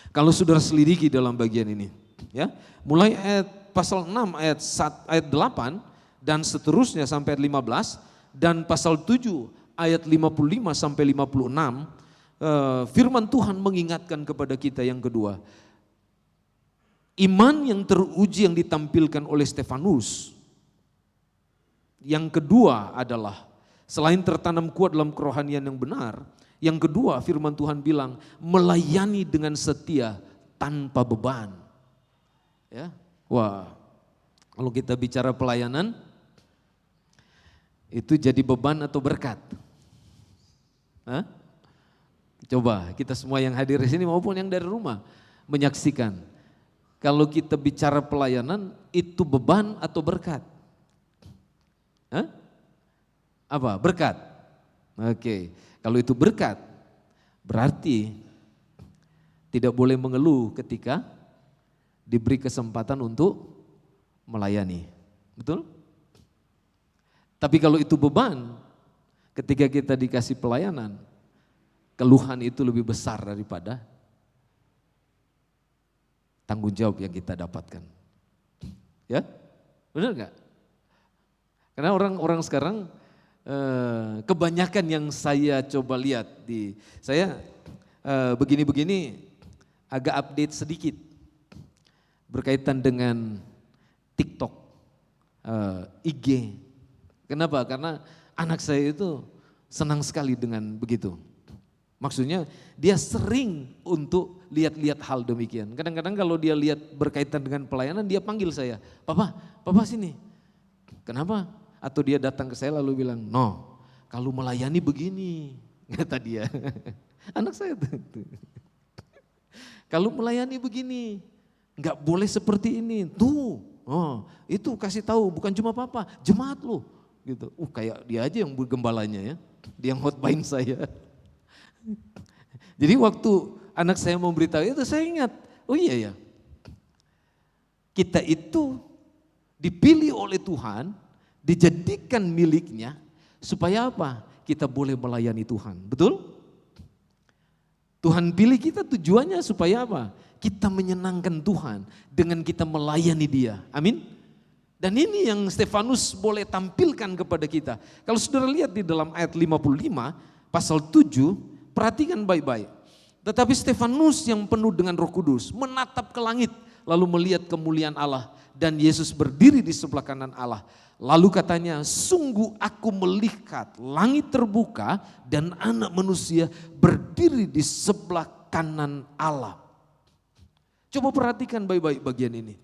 Kalau saudara selidiki dalam bagian ini, ya, mulai ayat pasal 6 ayat 8 dan seterusnya sampai ayat 15 dan pasal 7 ayat 55 sampai 56, firman Tuhan mengingatkan kepada kita yang kedua. Iman yang teruji yang ditampilkan oleh Stefanus. Yang kedua adalah selain tertanam kuat dalam kerohanian yang benar, yang kedua firman Tuhan bilang melayani dengan setia tanpa beban. Ya. Wah, kalau kita bicara pelayanan itu jadi beban atau berkat? Hah? Coba kita semua yang hadir di sini maupun yang dari rumah menyaksikan. Kalau kita bicara pelayanan itu beban atau berkat? Hah? Apa? Berkat. Oke. Kalau itu berkat berarti tidak boleh mengeluh ketika diberi kesempatan untuk melayani. Betul? Tapi kalau itu beban, ketika kita dikasih pelayanan, keluhan itu lebih besar daripada tanggung jawab yang kita dapatkan. Ya, benar nggak? Karena orang-orang sekarang kebanyakan yang saya coba lihat saya begini-begini agak update sedikit berkaitan dengan TikTok, IG. Kenapa? Karena anak saya itu senang sekali dengan begitu. Maksudnya dia sering untuk lihat-lihat hal demikian. Kadang-kadang kalau dia lihat berkaitan dengan pelayanan dia panggil saya, Papa sini. Kenapa? Atau dia datang ke saya lalu bilang, no kalau melayani begini, kata dia. Anak saya tuh. Kalau melayani begini, nggak boleh seperti ini. Tuh, itu kasih tahu bukan cuma Papa, jemaat loh. Gitu. Kayak dia aja yang gembalanya ya, dia yang hotbain saya. Jadi waktu anak saya memberitahu itu saya ingat, oh iya ya, kita itu dipilih oleh Tuhan, dijadikan miliknya supaya apa? Kita boleh melayani Tuhan, betul? Tuhan pilih kita tujuannya supaya apa? Kita menyenangkan Tuhan dengan kita melayani Dia, amin? Dan ini yang Stefanus boleh tampilkan kepada kita. Kalau saudara lihat di dalam ayat 55, pasal 7, perhatikan baik-baik. Tetapi Stefanus yang penuh dengan Roh Kudus menatap ke langit lalu melihat kemuliaan Allah dan Yesus berdiri di sebelah kanan Allah. Lalu katanya, sungguh aku melihat langit terbuka dan anak manusia berdiri di sebelah kanan Allah. Coba perhatikan baik-baik bagian ini.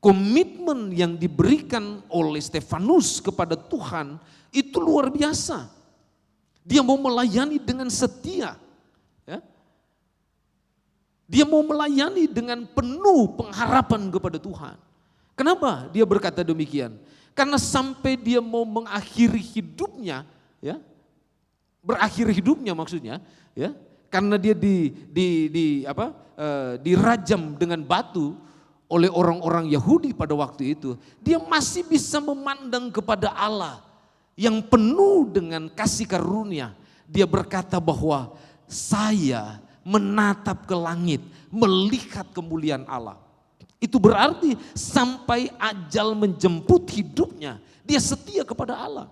Komitmen yang diberikan oleh Stefanus kepada Tuhan itu luar biasa. Dia mau melayani dengan setia. Ya. Dia mau melayani dengan penuh pengharapan kepada Tuhan. Kenapa dia berkata demikian? Karena sampai dia mau mengakhiri hidupnya, ya, berakhir hidupnya maksudnya, ya, karena dia dirajam dengan batu oleh orang-orang Yahudi pada waktu itu, dia masih bisa memandang kepada Allah yang penuh dengan kasih karunia. Dia berkata bahwa saya menatap ke langit, melihat kemuliaan Allah. Itu berarti sampai ajal menjemput hidupnya, dia setia kepada Allah.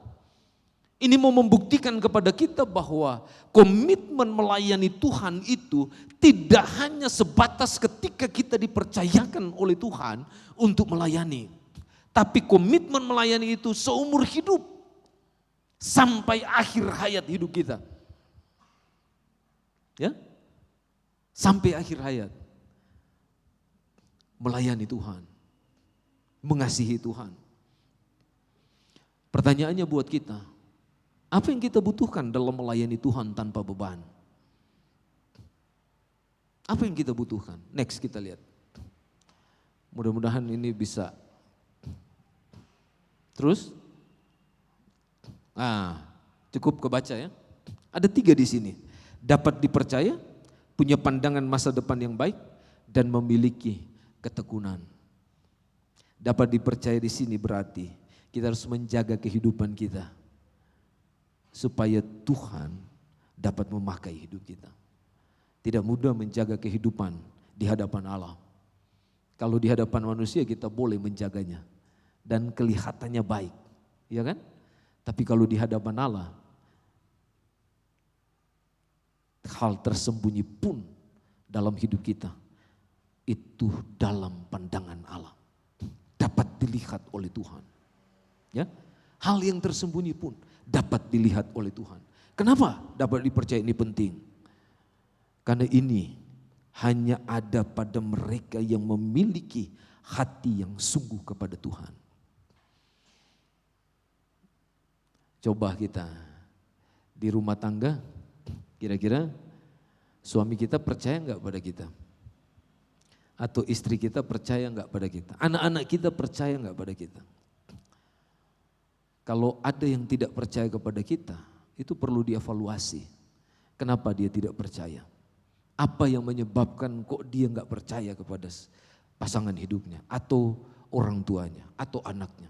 Ini mau membuktikan kepada kita bahwa komitmen melayani Tuhan itu tidak hanya sebatas ketika kita dipercayakan oleh Tuhan untuk melayani. Tapi komitmen melayani itu seumur hidup sampai akhir hayat hidup kita. Ya? Sampai akhir hayat. Melayani Tuhan. Mengasihi Tuhan. Pertanyaannya buat kita, apa yang kita butuhkan dalam melayani Tuhan tanpa beban? Apa yang kita butuhkan? Next kita lihat. Mudah-mudahan ini bisa. Terus? Cukup kebaca ya. Ada 3 di sini. Dapat dipercaya, punya pandangan masa depan yang baik, dan memiliki ketekunan. Dapat dipercaya di sini berarti kita harus menjaga kehidupan kita supaya Tuhan dapat memakai hidup kita. Tidak mudah menjaga kehidupan di hadapan Allah. Kalau di hadapan manusia kita boleh menjaganya dan kelihatannya baik, ya kan? Tapi kalau di hadapan Allah, hal tersembunyi pun dalam hidup kita itu dalam pandangan Allah dapat dilihat oleh Tuhan. Ya, hal yang tersembunyi pun dapat dilihat oleh Tuhan. Kenapa dapat dipercaya ini penting? Karena ini hanya ada pada mereka yang memiliki hati yang sungguh kepada Tuhan. Coba kita di rumah tangga, kira-kira suami kita percaya enggak pada kita? Atau istri kita percaya enggak pada kita? Anak-anak kita percaya enggak pada kita? Kalau ada yang tidak percaya kepada kita, itu perlu dievaluasi. Kenapa dia tidak percaya? Apa yang menyebabkan kok dia enggak percaya kepada pasangan hidupnya? Atau orang tuanya? Atau anaknya?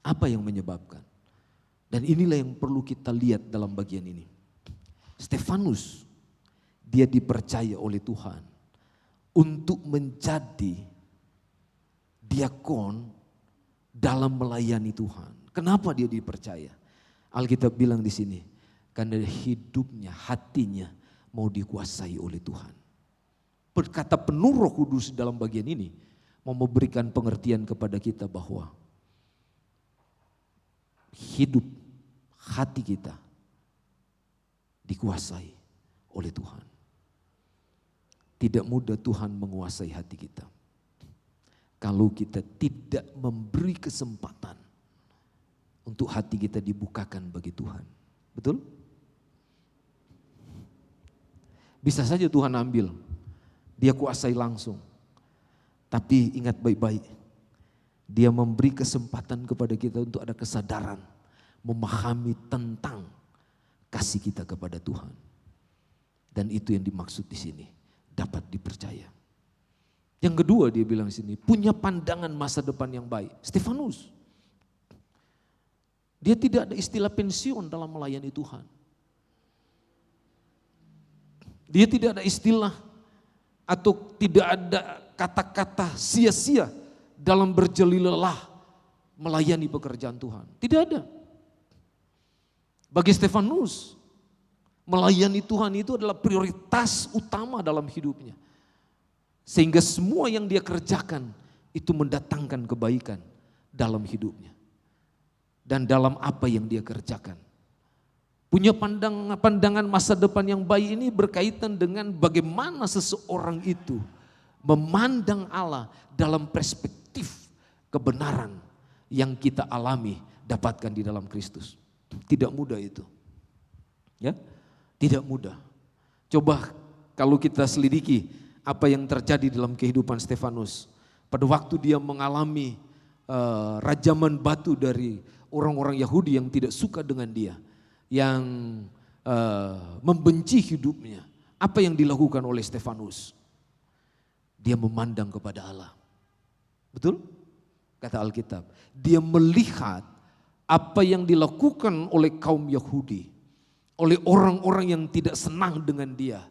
Apa yang menyebabkan? Dan inilah yang perlu kita lihat dalam bagian ini. Stefanus, dia dipercaya oleh Tuhan untuk menjadi diakon dalam melayani Tuhan. Kenapa dia dipercaya? Alkitab bilang di sini, karena hidupnya, hatinya mau dikuasai oleh Tuhan. Berkata penuh Roh Kudus dalam bagian ini mau memberikan pengertian kepada kita bahwa hidup hati kita dikuasai oleh Tuhan. Tidak mudah Tuhan menguasai hati kita. Kalau kita tidak memberi kesempatan untuk hati kita dibukakan bagi Tuhan. Betul? Bisa saja Tuhan ambil, dia kuasai langsung. Tapi ingat baik-baik, dia memberi kesempatan kepada kita untuk ada kesadaran, memahami tentang kasih kita kepada Tuhan. Dan itu yang dimaksud di sini. Dapat dipercaya. Yang kedua dia bilang di sini, punya pandangan masa depan yang baik. Stefanus, dia tidak ada istilah pensiun dalam melayani Tuhan. Dia tidak ada istilah atau tidak ada kata-kata sia-sia dalam berjeli lelah melayani pekerjaan Tuhan. Tidak ada. Bagi Stefanus, melayani Tuhan itu adalah prioritas utama dalam hidupnya. Sehingga semua yang dia kerjakan itu mendatangkan kebaikan dalam hidupnya. Dan dalam apa yang dia kerjakan. Punya pandangan masa depan yang baik ini berkaitan dengan bagaimana seseorang itu memandang Allah dalam perspektif kebenaran yang kita alami dapatkan di dalam Kristus. Tidak mudah itu. Ya, tidak mudah. Coba kalau kita selidiki apa yang terjadi dalam kehidupan Stefanus. Pada waktu dia mengalami rajaman batu dari orang-orang Yahudi yang tidak suka dengan dia, yang membenci hidupnya. Apa yang dilakukan oleh Stefanus? Dia memandang kepada Allah. Betul? Kata Alkitab. Dia melihat apa yang dilakukan oleh kaum Yahudi, oleh orang-orang yang tidak senang dengan dia.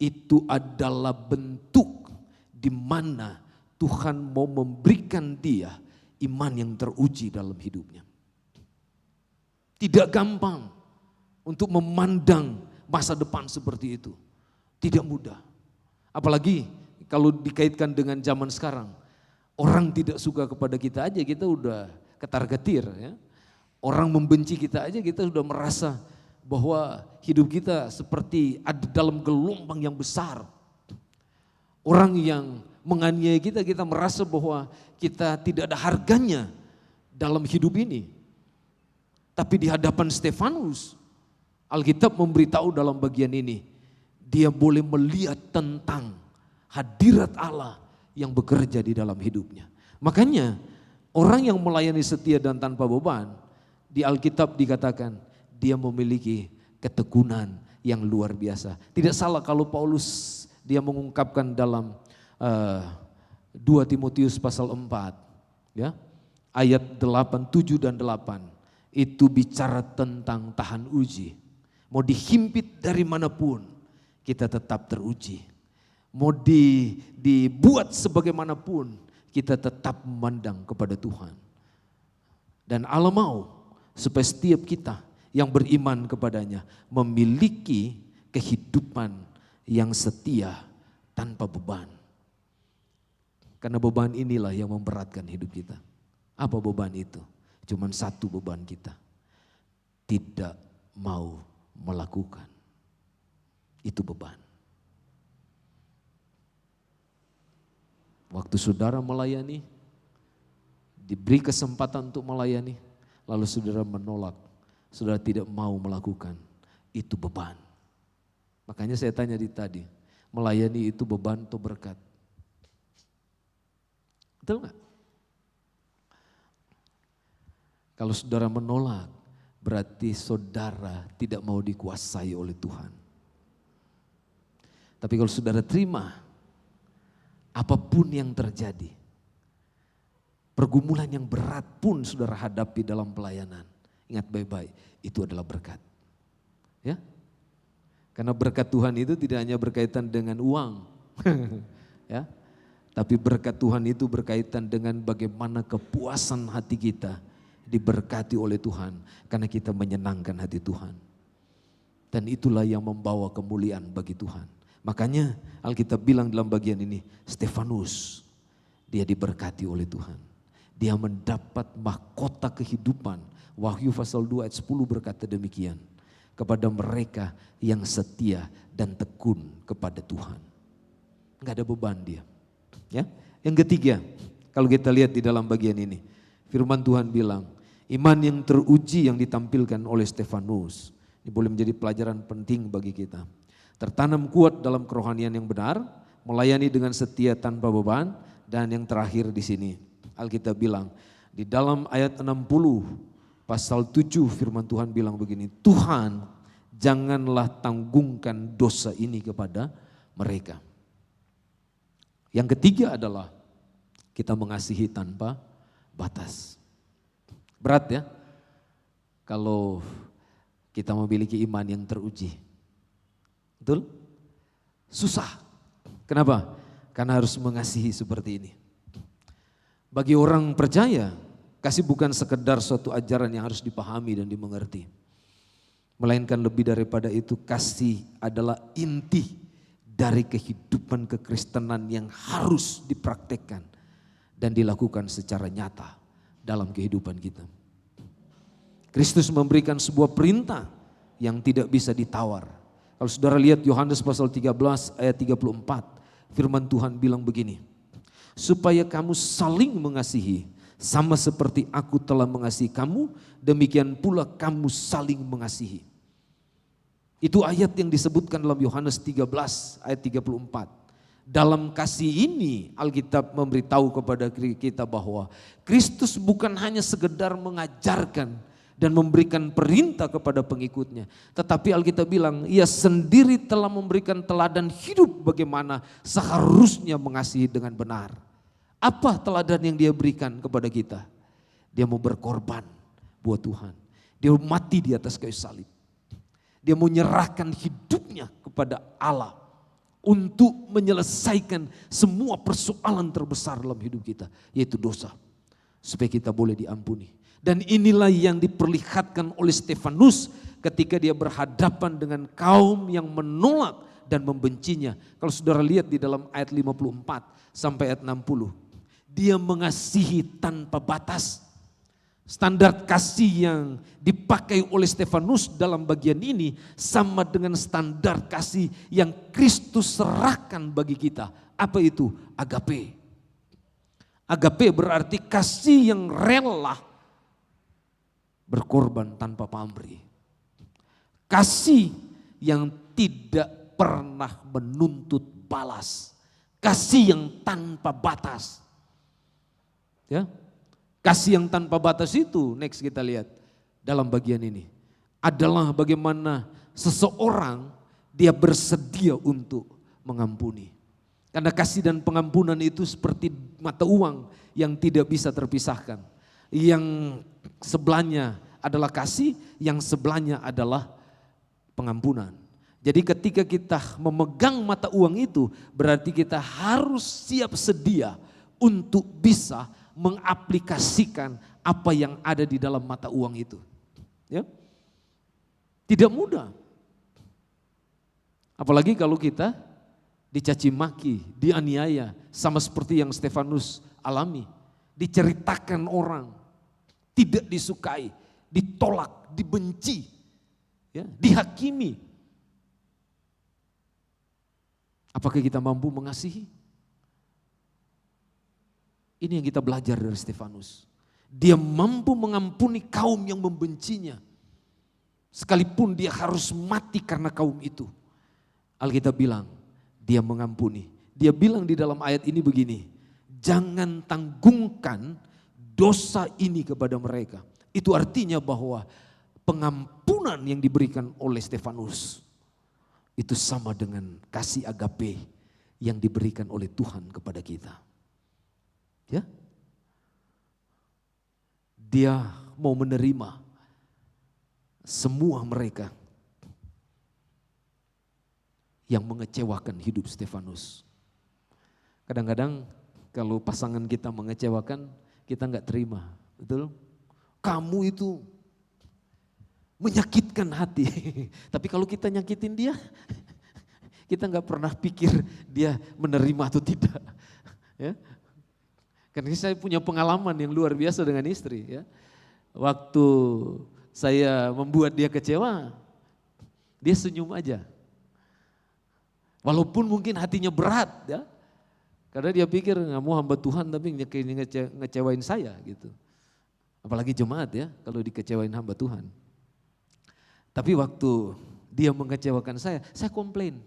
Itu adalah bentuk di mana Tuhan mau memberikan dia iman yang teruji dalam hidupnya. Tidak gampang untuk memandang masa depan seperti itu. Tidak mudah. Apalagi kalau dikaitkan dengan zaman sekarang. Orang tidak suka kepada kita aja kita udah ketar-ketir ya. Orang membenci kita aja kita sudah merasa bahwa hidup kita seperti ada dalam gelombang yang besar. Orang yang menganiaya kita merasa bahwa kita tidak ada harganya dalam hidup ini. Tapi di hadapan Stefanus, Alkitab memberitahu dalam bagian ini, dia boleh melihat tentang hadirat Allah yang bekerja di dalam hidupnya. Makanya orang yang melayani setia dan tanpa beban, di Alkitab dikatakan dia memiliki ketekunan yang luar biasa. Tidak salah kalau Paulus dia mengungkapkan dalam 2 Timotius pasal 4 ya, ayat 8, 7 dan 8 itu bicara tentang tahan uji. Mau dihimpit dari manapun kita tetap teruji. Mau dibuat sebagaimanapun kita tetap memandang kepada Tuhan. Dan Allah mau supaya setiap kita yang beriman kepadanya memiliki kehidupan yang setia tanpa beban. Karena beban inilah yang memberatkan hidup kita. Apa beban itu? Cuman satu beban kita. Tidak mau melakukan. Itu beban. Waktu saudara melayani, diberi kesempatan untuk melayani, lalu saudara menolak, saudara tidak mau melakukan, itu beban. Makanya saya tanya tadi, melayani itu beban atau berkat? Betul nggak? Kalau saudara menolak, berarti saudara tidak mau dikuasai oleh Tuhan. Tapi kalau saudara terima, apapun yang terjadi, pergumulan yang berat pun saudara hadapi dalam pelayanan, ingat baik-baik, itu adalah berkat. Ya, karena berkat Tuhan itu tidak hanya berkaitan dengan uang, ya, tapi berkat Tuhan itu berkaitan dengan bagaimana kepuasan hati kita diberkati oleh Tuhan, karena kita menyenangkan hati Tuhan. Dan itulah yang membawa kemuliaan bagi Tuhan. Makanya Alkitab bilang dalam bagian ini, Stefanus, dia diberkati oleh Tuhan. Dia mendapat mahkota kehidupan. Wahyu pasal 2 ayat 10 berkata demikian. Kepada mereka yang setia dan tekun kepada Tuhan. Enggak ada beban dia. Ya. Yang ketiga, kalau kita lihat di dalam bagian ini, firman Tuhan bilang, iman yang teruji yang ditampilkan oleh Stefanus. Ini boleh menjadi pelajaran penting bagi kita. Tertanam kuat dalam kerohanian yang benar, melayani dengan setia tanpa beban, dan yang terakhir di sini Alkitab bilang di dalam ayat 60 pasal 7 firman Tuhan bilang begini, Tuhan janganlah tanggungkan dosa ini kepada mereka. Yang ketiga adalah kita mengasihi tanpa batas. Berat ya kalau kita memiliki iman yang teruji. Betul? Susah. Kenapa? Karena harus mengasihi seperti ini. Bagi orang percaya, kasih bukan sekedar suatu ajaran yang harus dipahami dan dimengerti. Melainkan lebih daripada itu, kasih adalah inti dari kehidupan kekristenan yang harus dipraktekkan dan dilakukan secara nyata dalam kehidupan kita. Kristus memberikan sebuah perintah yang tidak bisa ditawar. Kalau saudara lihat Yohanes pasal 13 ayat 34, firman Tuhan bilang begini, supaya kamu saling mengasihi, sama seperti aku telah mengasihi kamu, demikian pula kamu saling mengasihi. Itu ayat yang disebutkan dalam Yohanes 13 ayat 34. Dalam kasih ini Alkitab memberitahu kepada kita bahwa Kristus bukan hanya sekedar mengajarkan dan memberikan perintah kepada pengikutnya. Tetapi Alkitab bilang ia sendiri telah memberikan teladan hidup bagaimana seharusnya mengasihi dengan benar. Apa teladan yang dia berikan kepada kita? Dia mau berkorban buat Tuhan. Dia mau mati di atas kayu salib. Dia mau menyerahkan hidupnya kepada Allah untuk menyelesaikan semua persoalan terbesar dalam hidup kita, yaitu dosa, supaya kita boleh diampuni. Dan inilah yang diperlihatkan oleh Stefanus ketika dia berhadapan dengan kaum yang menolak dan membencinya. Kalau saudara lihat di dalam ayat 54 sampai ayat 60, dia mengasihi tanpa batas. Standar kasih yang dipakai oleh Stefanus dalam bagian ini sama dengan standar kasih yang Kristus serahkan bagi kita. Apa itu? Agape. Agape berarti kasih yang rela berkorban tanpa pamrih. Kasih yang tidak pernah menuntut balas. Kasih yang tanpa batas. Ya. Kasih yang tanpa batas itu, next kita lihat dalam bagian ini, adalah bagaimana seseorang dia bersedia untuk mengampuni. Karena kasih dan pengampunan itu seperti mata uang yang tidak bisa terpisahkan. Yang sebelahnya adalah kasih, yang sebelahnya adalah pengampunan. Jadi ketika kita memegang mata uang itu, berarti kita harus siap sedia untuk bisa mengaplikasikan apa yang ada di dalam mata uang itu. Ya. Tidak mudah. Apalagi kalau kita dicaci maki, dianiaya, sama seperti yang Stefanus alami. Diceritakan orang, tidak disukai, ditolak, dibenci, ya, dihakimi. Apakah kita mampu mengasihi? Ini yang kita belajar dari Stefanus. Dia mampu mengampuni kaum yang membencinya. Sekalipun dia harus mati karena kaum itu. Alkitab bilang, dia mengampuni. Dia bilang di dalam ayat ini begini, jangan tanggungkan dosa ini kepada mereka. Itu artinya bahwa pengampunan yang diberikan oleh Stefanus itu sama dengan kasih agape yang diberikan oleh Tuhan kepada kita. Ya, dia mau menerima semua mereka yang mengecewakan hidup Stefanus. Kadang-kadang kalau pasangan kita mengecewakan, kita nggak terima, betul? Kamu itu menyakitkan hati. Tapi kalau kita nyakitin dia, kita nggak pernah pikir dia menerima atau tidak. Ya. Karena saya punya pengalaman yang luar biasa dengan istri. Ya. Waktu saya membuat dia kecewa, dia senyum aja. Walaupun mungkin hatinya berat, ya. Karena dia pikir kamu hamba Tuhan tapi ngecewain saya gitu. Apalagi jemaat ya, kalau dikecewain hamba Tuhan. Tapi waktu dia mengecewakan saya komplain.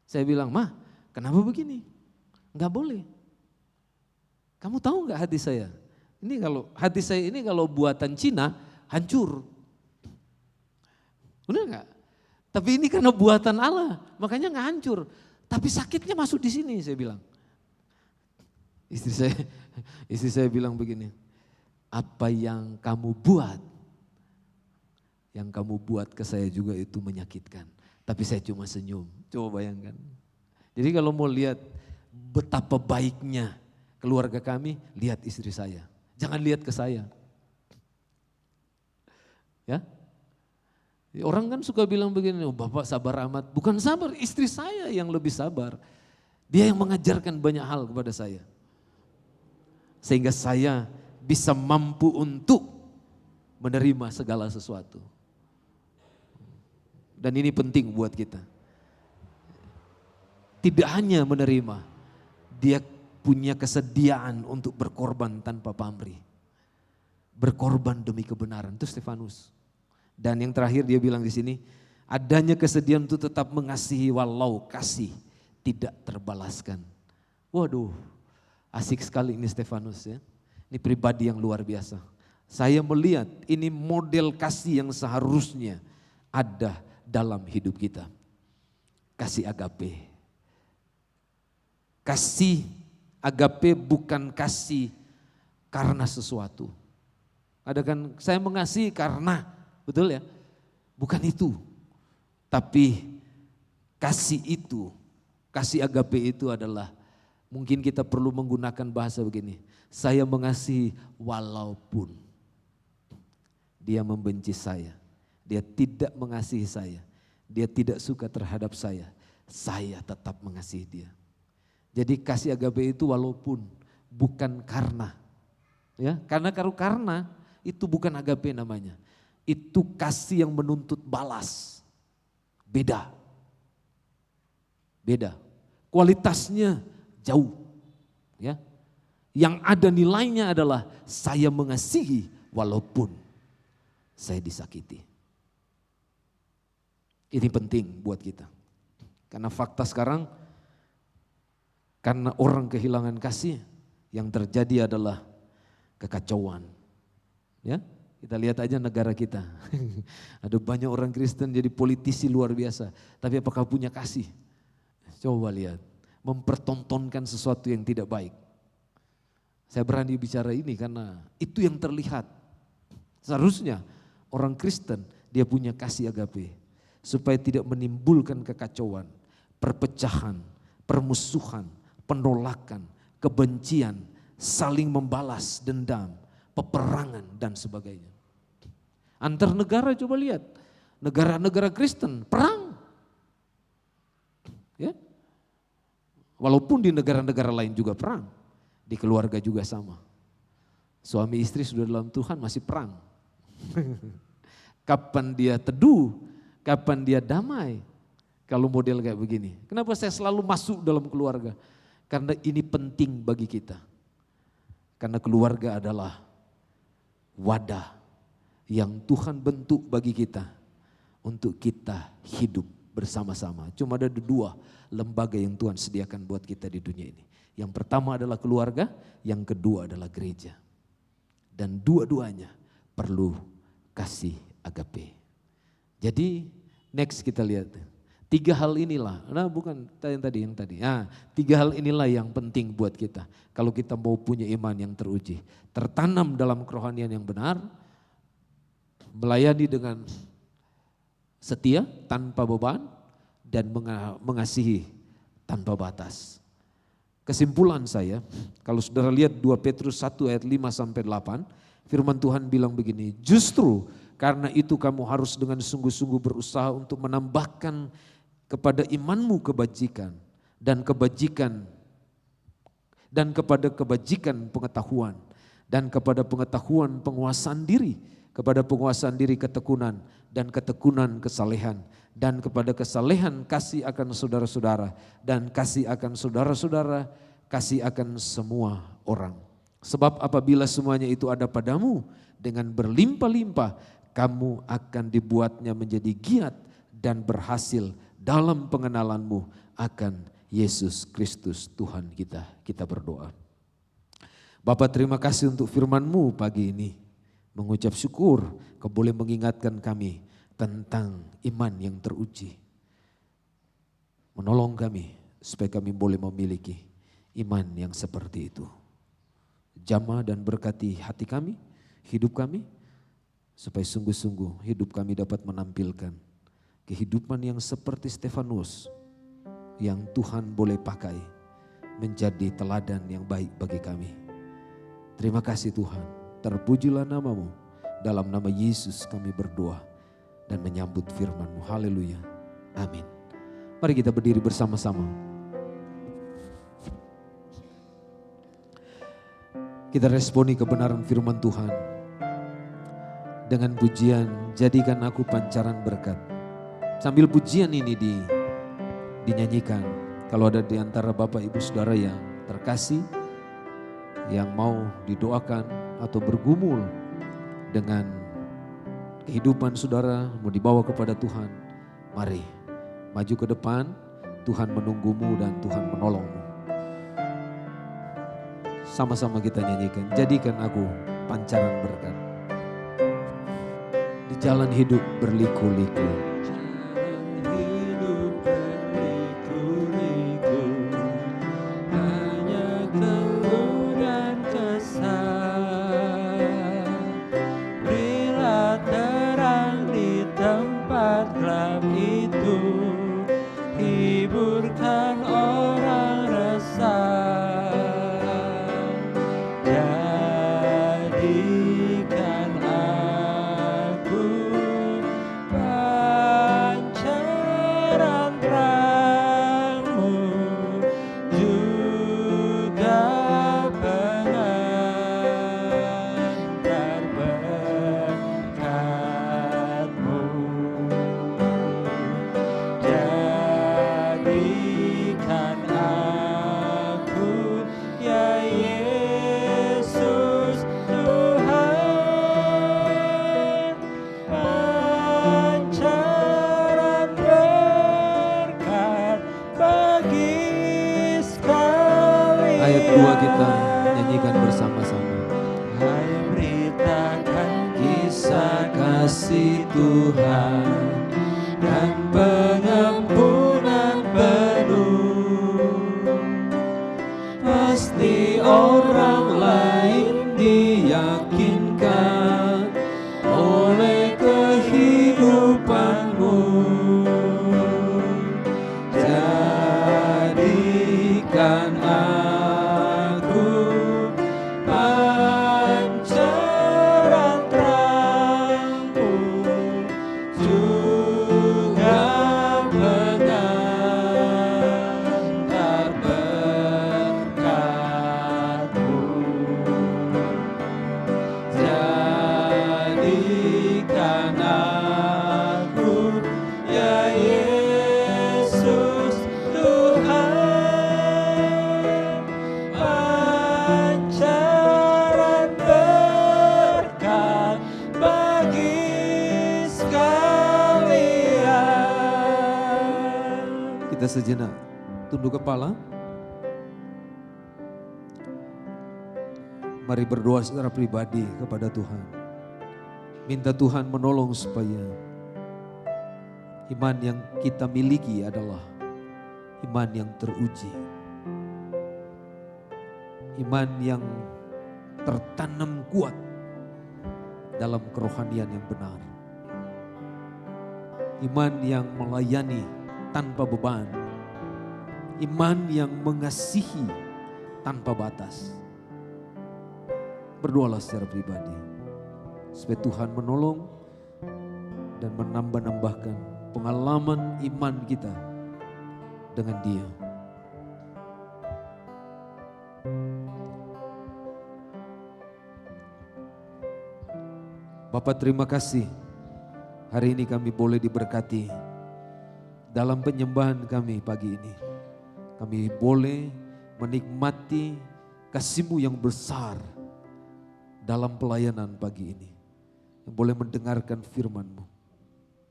Saya bilang, "Mah, kenapa begini? Enggak boleh. Kamu tahu enggak hati saya? Ini kalau hati saya ini kalau buatan Cina hancur. Benar enggak? Tapi ini karena buatan Allah, makanya enggak hancur. Tapi sakitnya masuk di sini," saya bilang. Istri saya bilang begini, "Apa yang kamu buat ke saya juga itu menyakitkan. Tapi saya cuma senyum." Coba bayangkan. Jadi kalau mau lihat betapa baiknya keluarga kami, lihat istri saya. Jangan lihat ke saya. Ya. Orang kan suka bilang begini, "Oh, Bapak sabar amat." Bukan sabar, istri saya yang lebih sabar. Dia yang mengajarkan banyak hal kepada saya. Sehingga saya bisa mampu untuk menerima segala sesuatu. Dan ini penting buat kita. Tidak hanya menerima, dia punya kesediaan untuk berkorban tanpa pamrih. Berkorban demi kebenaran, itu Stefanus. Dan yang terakhir dia bilang di sini, adanya kesediaan untuk tetap mengasihi walau kasih tidak terbalaskan. Waduh, asik sekali ini Stefanus ya. Ini pribadi yang luar biasa. Saya melihat ini model kasih yang seharusnya ada dalam hidup kita. Kasih agape. Kasih agape bukan kasih karena sesuatu. Ada kan saya mengasihi karena, betul ya? Bukan itu. Tapi kasih itu, kasih agape itu adalah, mungkin kita perlu menggunakan bahasa begini. Saya mengasihi walaupun dia membenci saya. Dia tidak mengasihi saya. Dia tidak suka terhadap saya tetap mengasihi dia. Jadi kasih agape itu walaupun, bukan karena. Ya, karena itu bukan agape namanya. Itu kasih yang menuntut balas. Beda. Kualitasnya jauh. Ya. Yang ada nilainya adalah saya mengasihi walaupun saya disakiti. Ini penting buat kita. Karena fakta sekarang, karena orang kehilangan kasih, yang terjadi adalah kekacauan. Ya, kita lihat aja negara kita. Ada banyak orang Kristen jadi politisi luar biasa, tapi apakah punya kasih? Coba lihat, mempertontonkan sesuatu yang tidak baik. Saya berani bicara ini karena itu yang terlihat. Seharusnya orang Kristen dia punya kasih agape supaya tidak menimbulkan kekacauan, perpecahan, permusuhan, penolakan, kebencian, saling membalas dendam, peperangan dan sebagainya. Antar negara coba lihat, negara-negara Kristen perang. Ya. Walaupun di negara-negara lain juga perang, di keluarga juga sama. Suami istri sudah dalam Tuhan masih perang. Kapan dia teduh, kapan dia damai. Kalau model kayak begini. Kenapa saya selalu masuk dalam keluarga? Karena ini penting bagi kita. Karena keluarga adalah wadah yang Tuhan bentuk bagi kita untuk kita hidup bersama-sama. Cuma ada dua lembaga yang Tuhan sediakan buat kita di dunia ini. Yang pertama adalah keluarga, yang kedua adalah gereja. Dan dua-duanya perlu kasih agape. Jadi next kita lihat. Tiga hal inilah, nah bukan yang tadi. Nah, tiga hal inilah yang penting buat kita. Kalau kita mau punya iman yang teruji. Tertanam dalam kerohanian yang benar, melayani dengan setia tanpa beban, dan mengasihi tanpa batas. Kesimpulan saya, kalau saudara lihat 2 Petrus 1 ayat 5-8, firman Tuhan bilang begini, justru karena itu kamu harus dengan sungguh-sungguh berusaha untuk menambahkan kepada imanmu kebajikan dan kepada kebajikan pengetahuan dan kepada pengetahuan penguasaan diri, kepada penguasaan diri ketekunan dan ketekunan kesalehan dan kepada kesalehan kasih akan saudara-saudara dan kasih akan saudara-saudara, kasih akan semua orang. Sebab apabila semuanya itu ada padamu dengan berlimpah-limpah, kamu akan dibuatnya menjadi giat dan berhasil dalam pengenalanmu akan Yesus Kristus Tuhan kita. Kita berdoa. Bapa, terima kasih untuk firman-Mu pagi ini. Mengucap syukur Kau boleh mengingatkan kami tentang iman yang teruji. Menolong kami supaya kami boleh memiliki iman yang seperti itu. Jamah dan berkati hati kami, hidup kami, supaya sungguh-sungguh hidup kami dapat menampilkan kehidupan yang seperti Stefanus yang Tuhan boleh pakai menjadi teladan yang baik bagi kami. Terima kasih Tuhan, terpujilah nama-Mu. Dalam nama Yesus kami berdoa dan menyambut firman-Mu. Haleluya. Amin. Mari kita berdiri bersama-sama. Kita responi kebenaran firman Tuhan dengan pujian, jadikan aku pancaran berkat. Sambil pujian ini dinyanyikan, kalau ada di antara Bapak Ibu Saudara yang terkasih, yang mau didoakan atau bergumul dengan kehidupan saudara, mau dibawa kepada Tuhan, mari maju ke depan, Tuhan menunggumu dan Tuhan menolongmu. Sama-sama kita nyanyikan, jadikan aku pancaran berkat. Di jalan hidup berliku-liku. Jalan hidup berliku-liku, hanya keluh dan kesal. Berilah terang di tempat gelap itu, hiburkan orang resah. Jadikan aku pancaran terang-Mu, juga pengantar berkat-Mu. Jadikan aku, ya Yesus Tuhan, pancaran berkat bagi sekalian. Ayat 2 kita nyanyikan bersama-sama. Hai beritakan kisah kasih Tuhan dan pengampunan penuh. Pasti orang lain diyakinkan oleh kehidupanmu. Jadikan aku pancaran terang-Mu, juga pengantar berkat-Mu. Jadikan aku, ya Yesus Tuhan, pancaran berkat bagi sekalian. Kita sejenak tunduk kepala. Mari berdoa secara pribadi kepada Tuhan. Minta Tuhan menolong supaya iman yang kita miliki adalah iman yang teruji. Iman yang tertanam kuat dalam kerohanian yang benar. Iman yang melayani tanpa beban. Iman yang mengasihi tanpa batas. Berdoalah secara pribadi supaya Tuhan menolong dan menambah-nambahkan pengalaman iman kita dengan Dia. Bapak, terima kasih hari ini kami boleh diberkati dalam penyembahan kami pagi ini. Kami boleh menikmati kasih-Mu yang besar dalam pelayanan pagi ini. Yang boleh mendengarkan firman-Mu.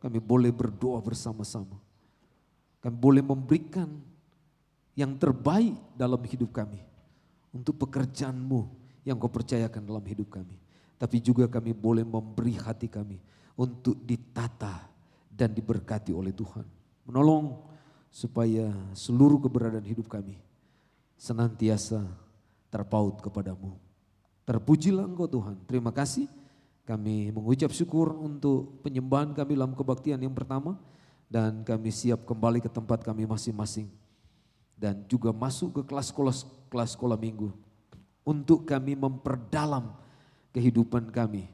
Kami boleh berdoa bersama-sama. Kami boleh memberikan yang terbaik dalam hidup kami. Untuk pekerjaan-Mu yang Kau percayakan dalam hidup kami. Tapi juga kami boleh memberi hati kami untuk ditata dan diberkati oleh Tuhan. Menolong supaya seluruh keberadaan hidup kami senantiasa terpaut kepadamu. Terpujilah Engkau Tuhan. Terima kasih. Kami mengucap syukur untuk penyembahan kami dalam kebaktian yang pertama. Dan kami siap kembali ke tempat kami masing-masing. Dan juga masuk ke kelas sekolah minggu. Untuk kami memperdalam kehidupan kami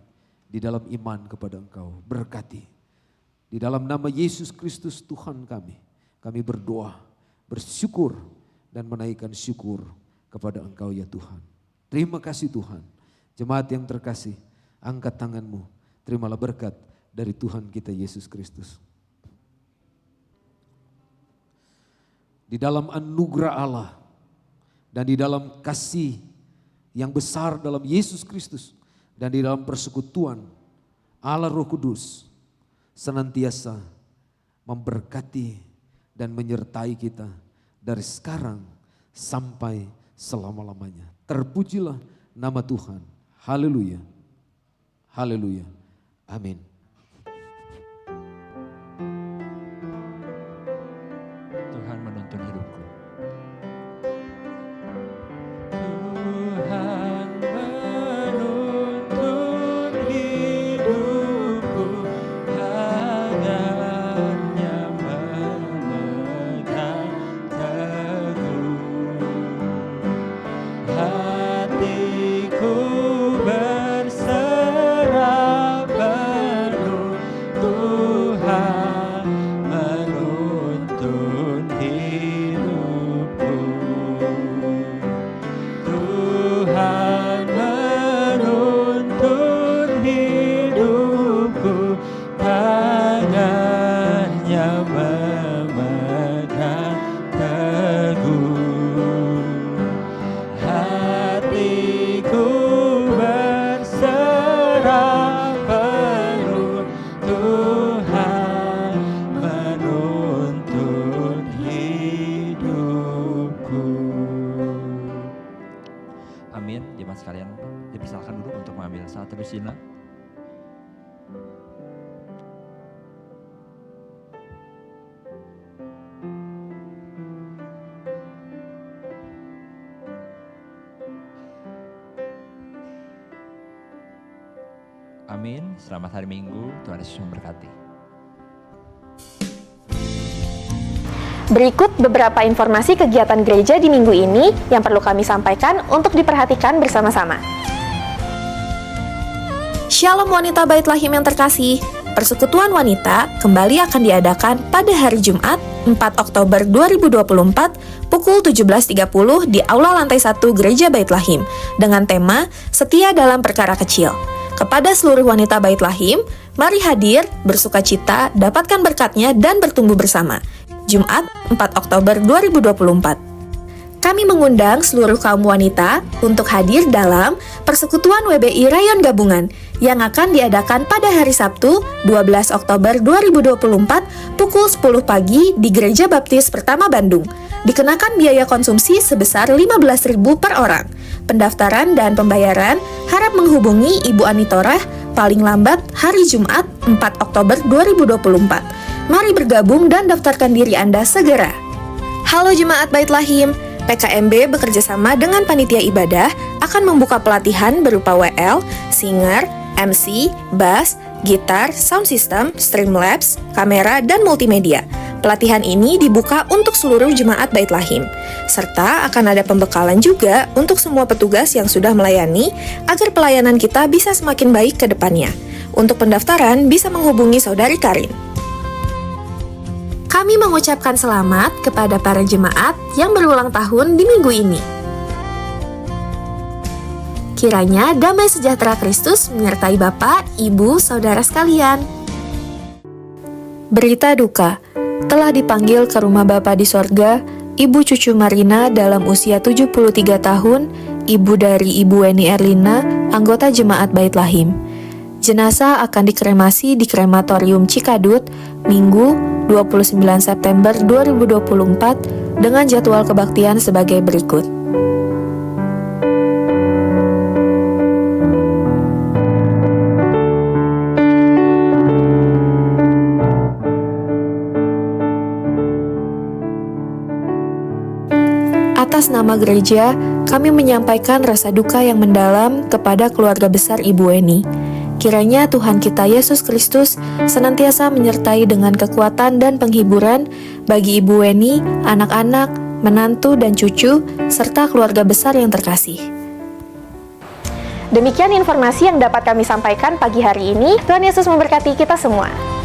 di dalam iman kepada Engkau. Berkati. Di dalam nama Yesus Kristus Tuhan kami berdoa, bersyukur dan menaikkan syukur kepada Engkau ya Tuhan. Terima kasih Tuhan. Jemaat yang terkasih, angkat tanganmu. Terimalah berkat dari Tuhan kita Yesus Kristus. Di dalam anugerah Allah dan di dalam kasih yang besar dalam Yesus Kristus dan di dalam persekutuan Allah Roh Kudus senantiasa memberkati dan menyertai kita dari sekarang sampai selama-lamanya. Terpujilah nama Tuhan. Haleluya. Haleluya. Amin. Tuhan menuntun hidupku. Tuhan menuntun hidupku, tangannya memegang teguh. Hatiku berserah penuh, Tuhan menuntun hidupku. Tuhan menuntun hidupku, tangannya memegang teguh. Hatiku berserah penuh, Tuhan menuntun hidupku. Amin. Jemaat sekalian, dipersilakan dulu untuk mengambil saat teduh sejenak. Amin. Selamat hari Minggu. Tuhan Yesus memberkati. Berikut beberapa informasi kegiatan gereja di minggu ini yang perlu kami sampaikan untuk diperhatikan bersama-sama. Shalom wanita Bait Lahim yang terkasih, Persekutuan Wanita kembali akan diadakan pada hari Jumat 4 Oktober 2024 pukul 17.30 di Aula Lantai 1 Gereja Bait Lahim dengan tema Setia dalam Perkara Kecil. Kepada seluruh wanita Bait Lahim, mari hadir, bersukacita, dapatkan berkatnya dan bertumbuh bersama. Jumat 4 Oktober 2024. Kami mengundang seluruh kaum wanita untuk hadir dalam Persekutuan WBI Rayon Gabungan yang akan diadakan pada hari Sabtu 12 Oktober 2024 pukul 10 pagi di Gereja Baptis Pertama Bandung. Dikenakan biaya konsumsi sebesar Rp15.000 per orang. Pendaftaran dan pembayaran harap menghubungi Ibu Anitorah paling lambat hari Jumat 4 Oktober 2024. Mari bergabung dan daftarkan diri Anda segera. Halo Jemaat Bait Lahim, PKMB bekerjasama dengan Panitia Ibadah akan membuka pelatihan berupa WL, singer, MC, bass, gitar, sound system, Streamlabs, kamera, dan multimedia. Pelatihan ini dibuka untuk seluruh jemaat Bait Lahim, serta akan ada pembekalan juga untuk semua petugas yang sudah melayani agar pelayanan kita bisa semakin baik ke depannya. Untuk pendaftaran bisa menghubungi Saudari Karin. Kami mengucapkan selamat kepada para jemaat yang berulang tahun di minggu ini. Kiranya damai sejahtera Kristus menyertai Bapak, Ibu, Saudara sekalian. Berita duka, telah dipanggil ke rumah Bapa di sorga, Ibu Cucu Marina dalam usia 73 tahun, ibu dari Ibu Weni Erlina, anggota Jemaat Bait Lahim. Jenazah akan dikremasi di Krematorium Cikadut, Minggu 29 September 2024 dengan jadwal kebaktian sebagai berikut. Atas nama gereja, kami menyampaikan rasa duka yang mendalam kepada keluarga besar Ibu Weni. Kiranya Tuhan kita Yesus Kristus senantiasa menyertai dengan kekuatan dan penghiburan bagi Ibu Weni, anak-anak, menantu dan cucu, serta keluarga besar yang terkasih. Demikian informasi yang dapat kami sampaikan pagi hari ini. Tuhan Yesus memberkati kita semua.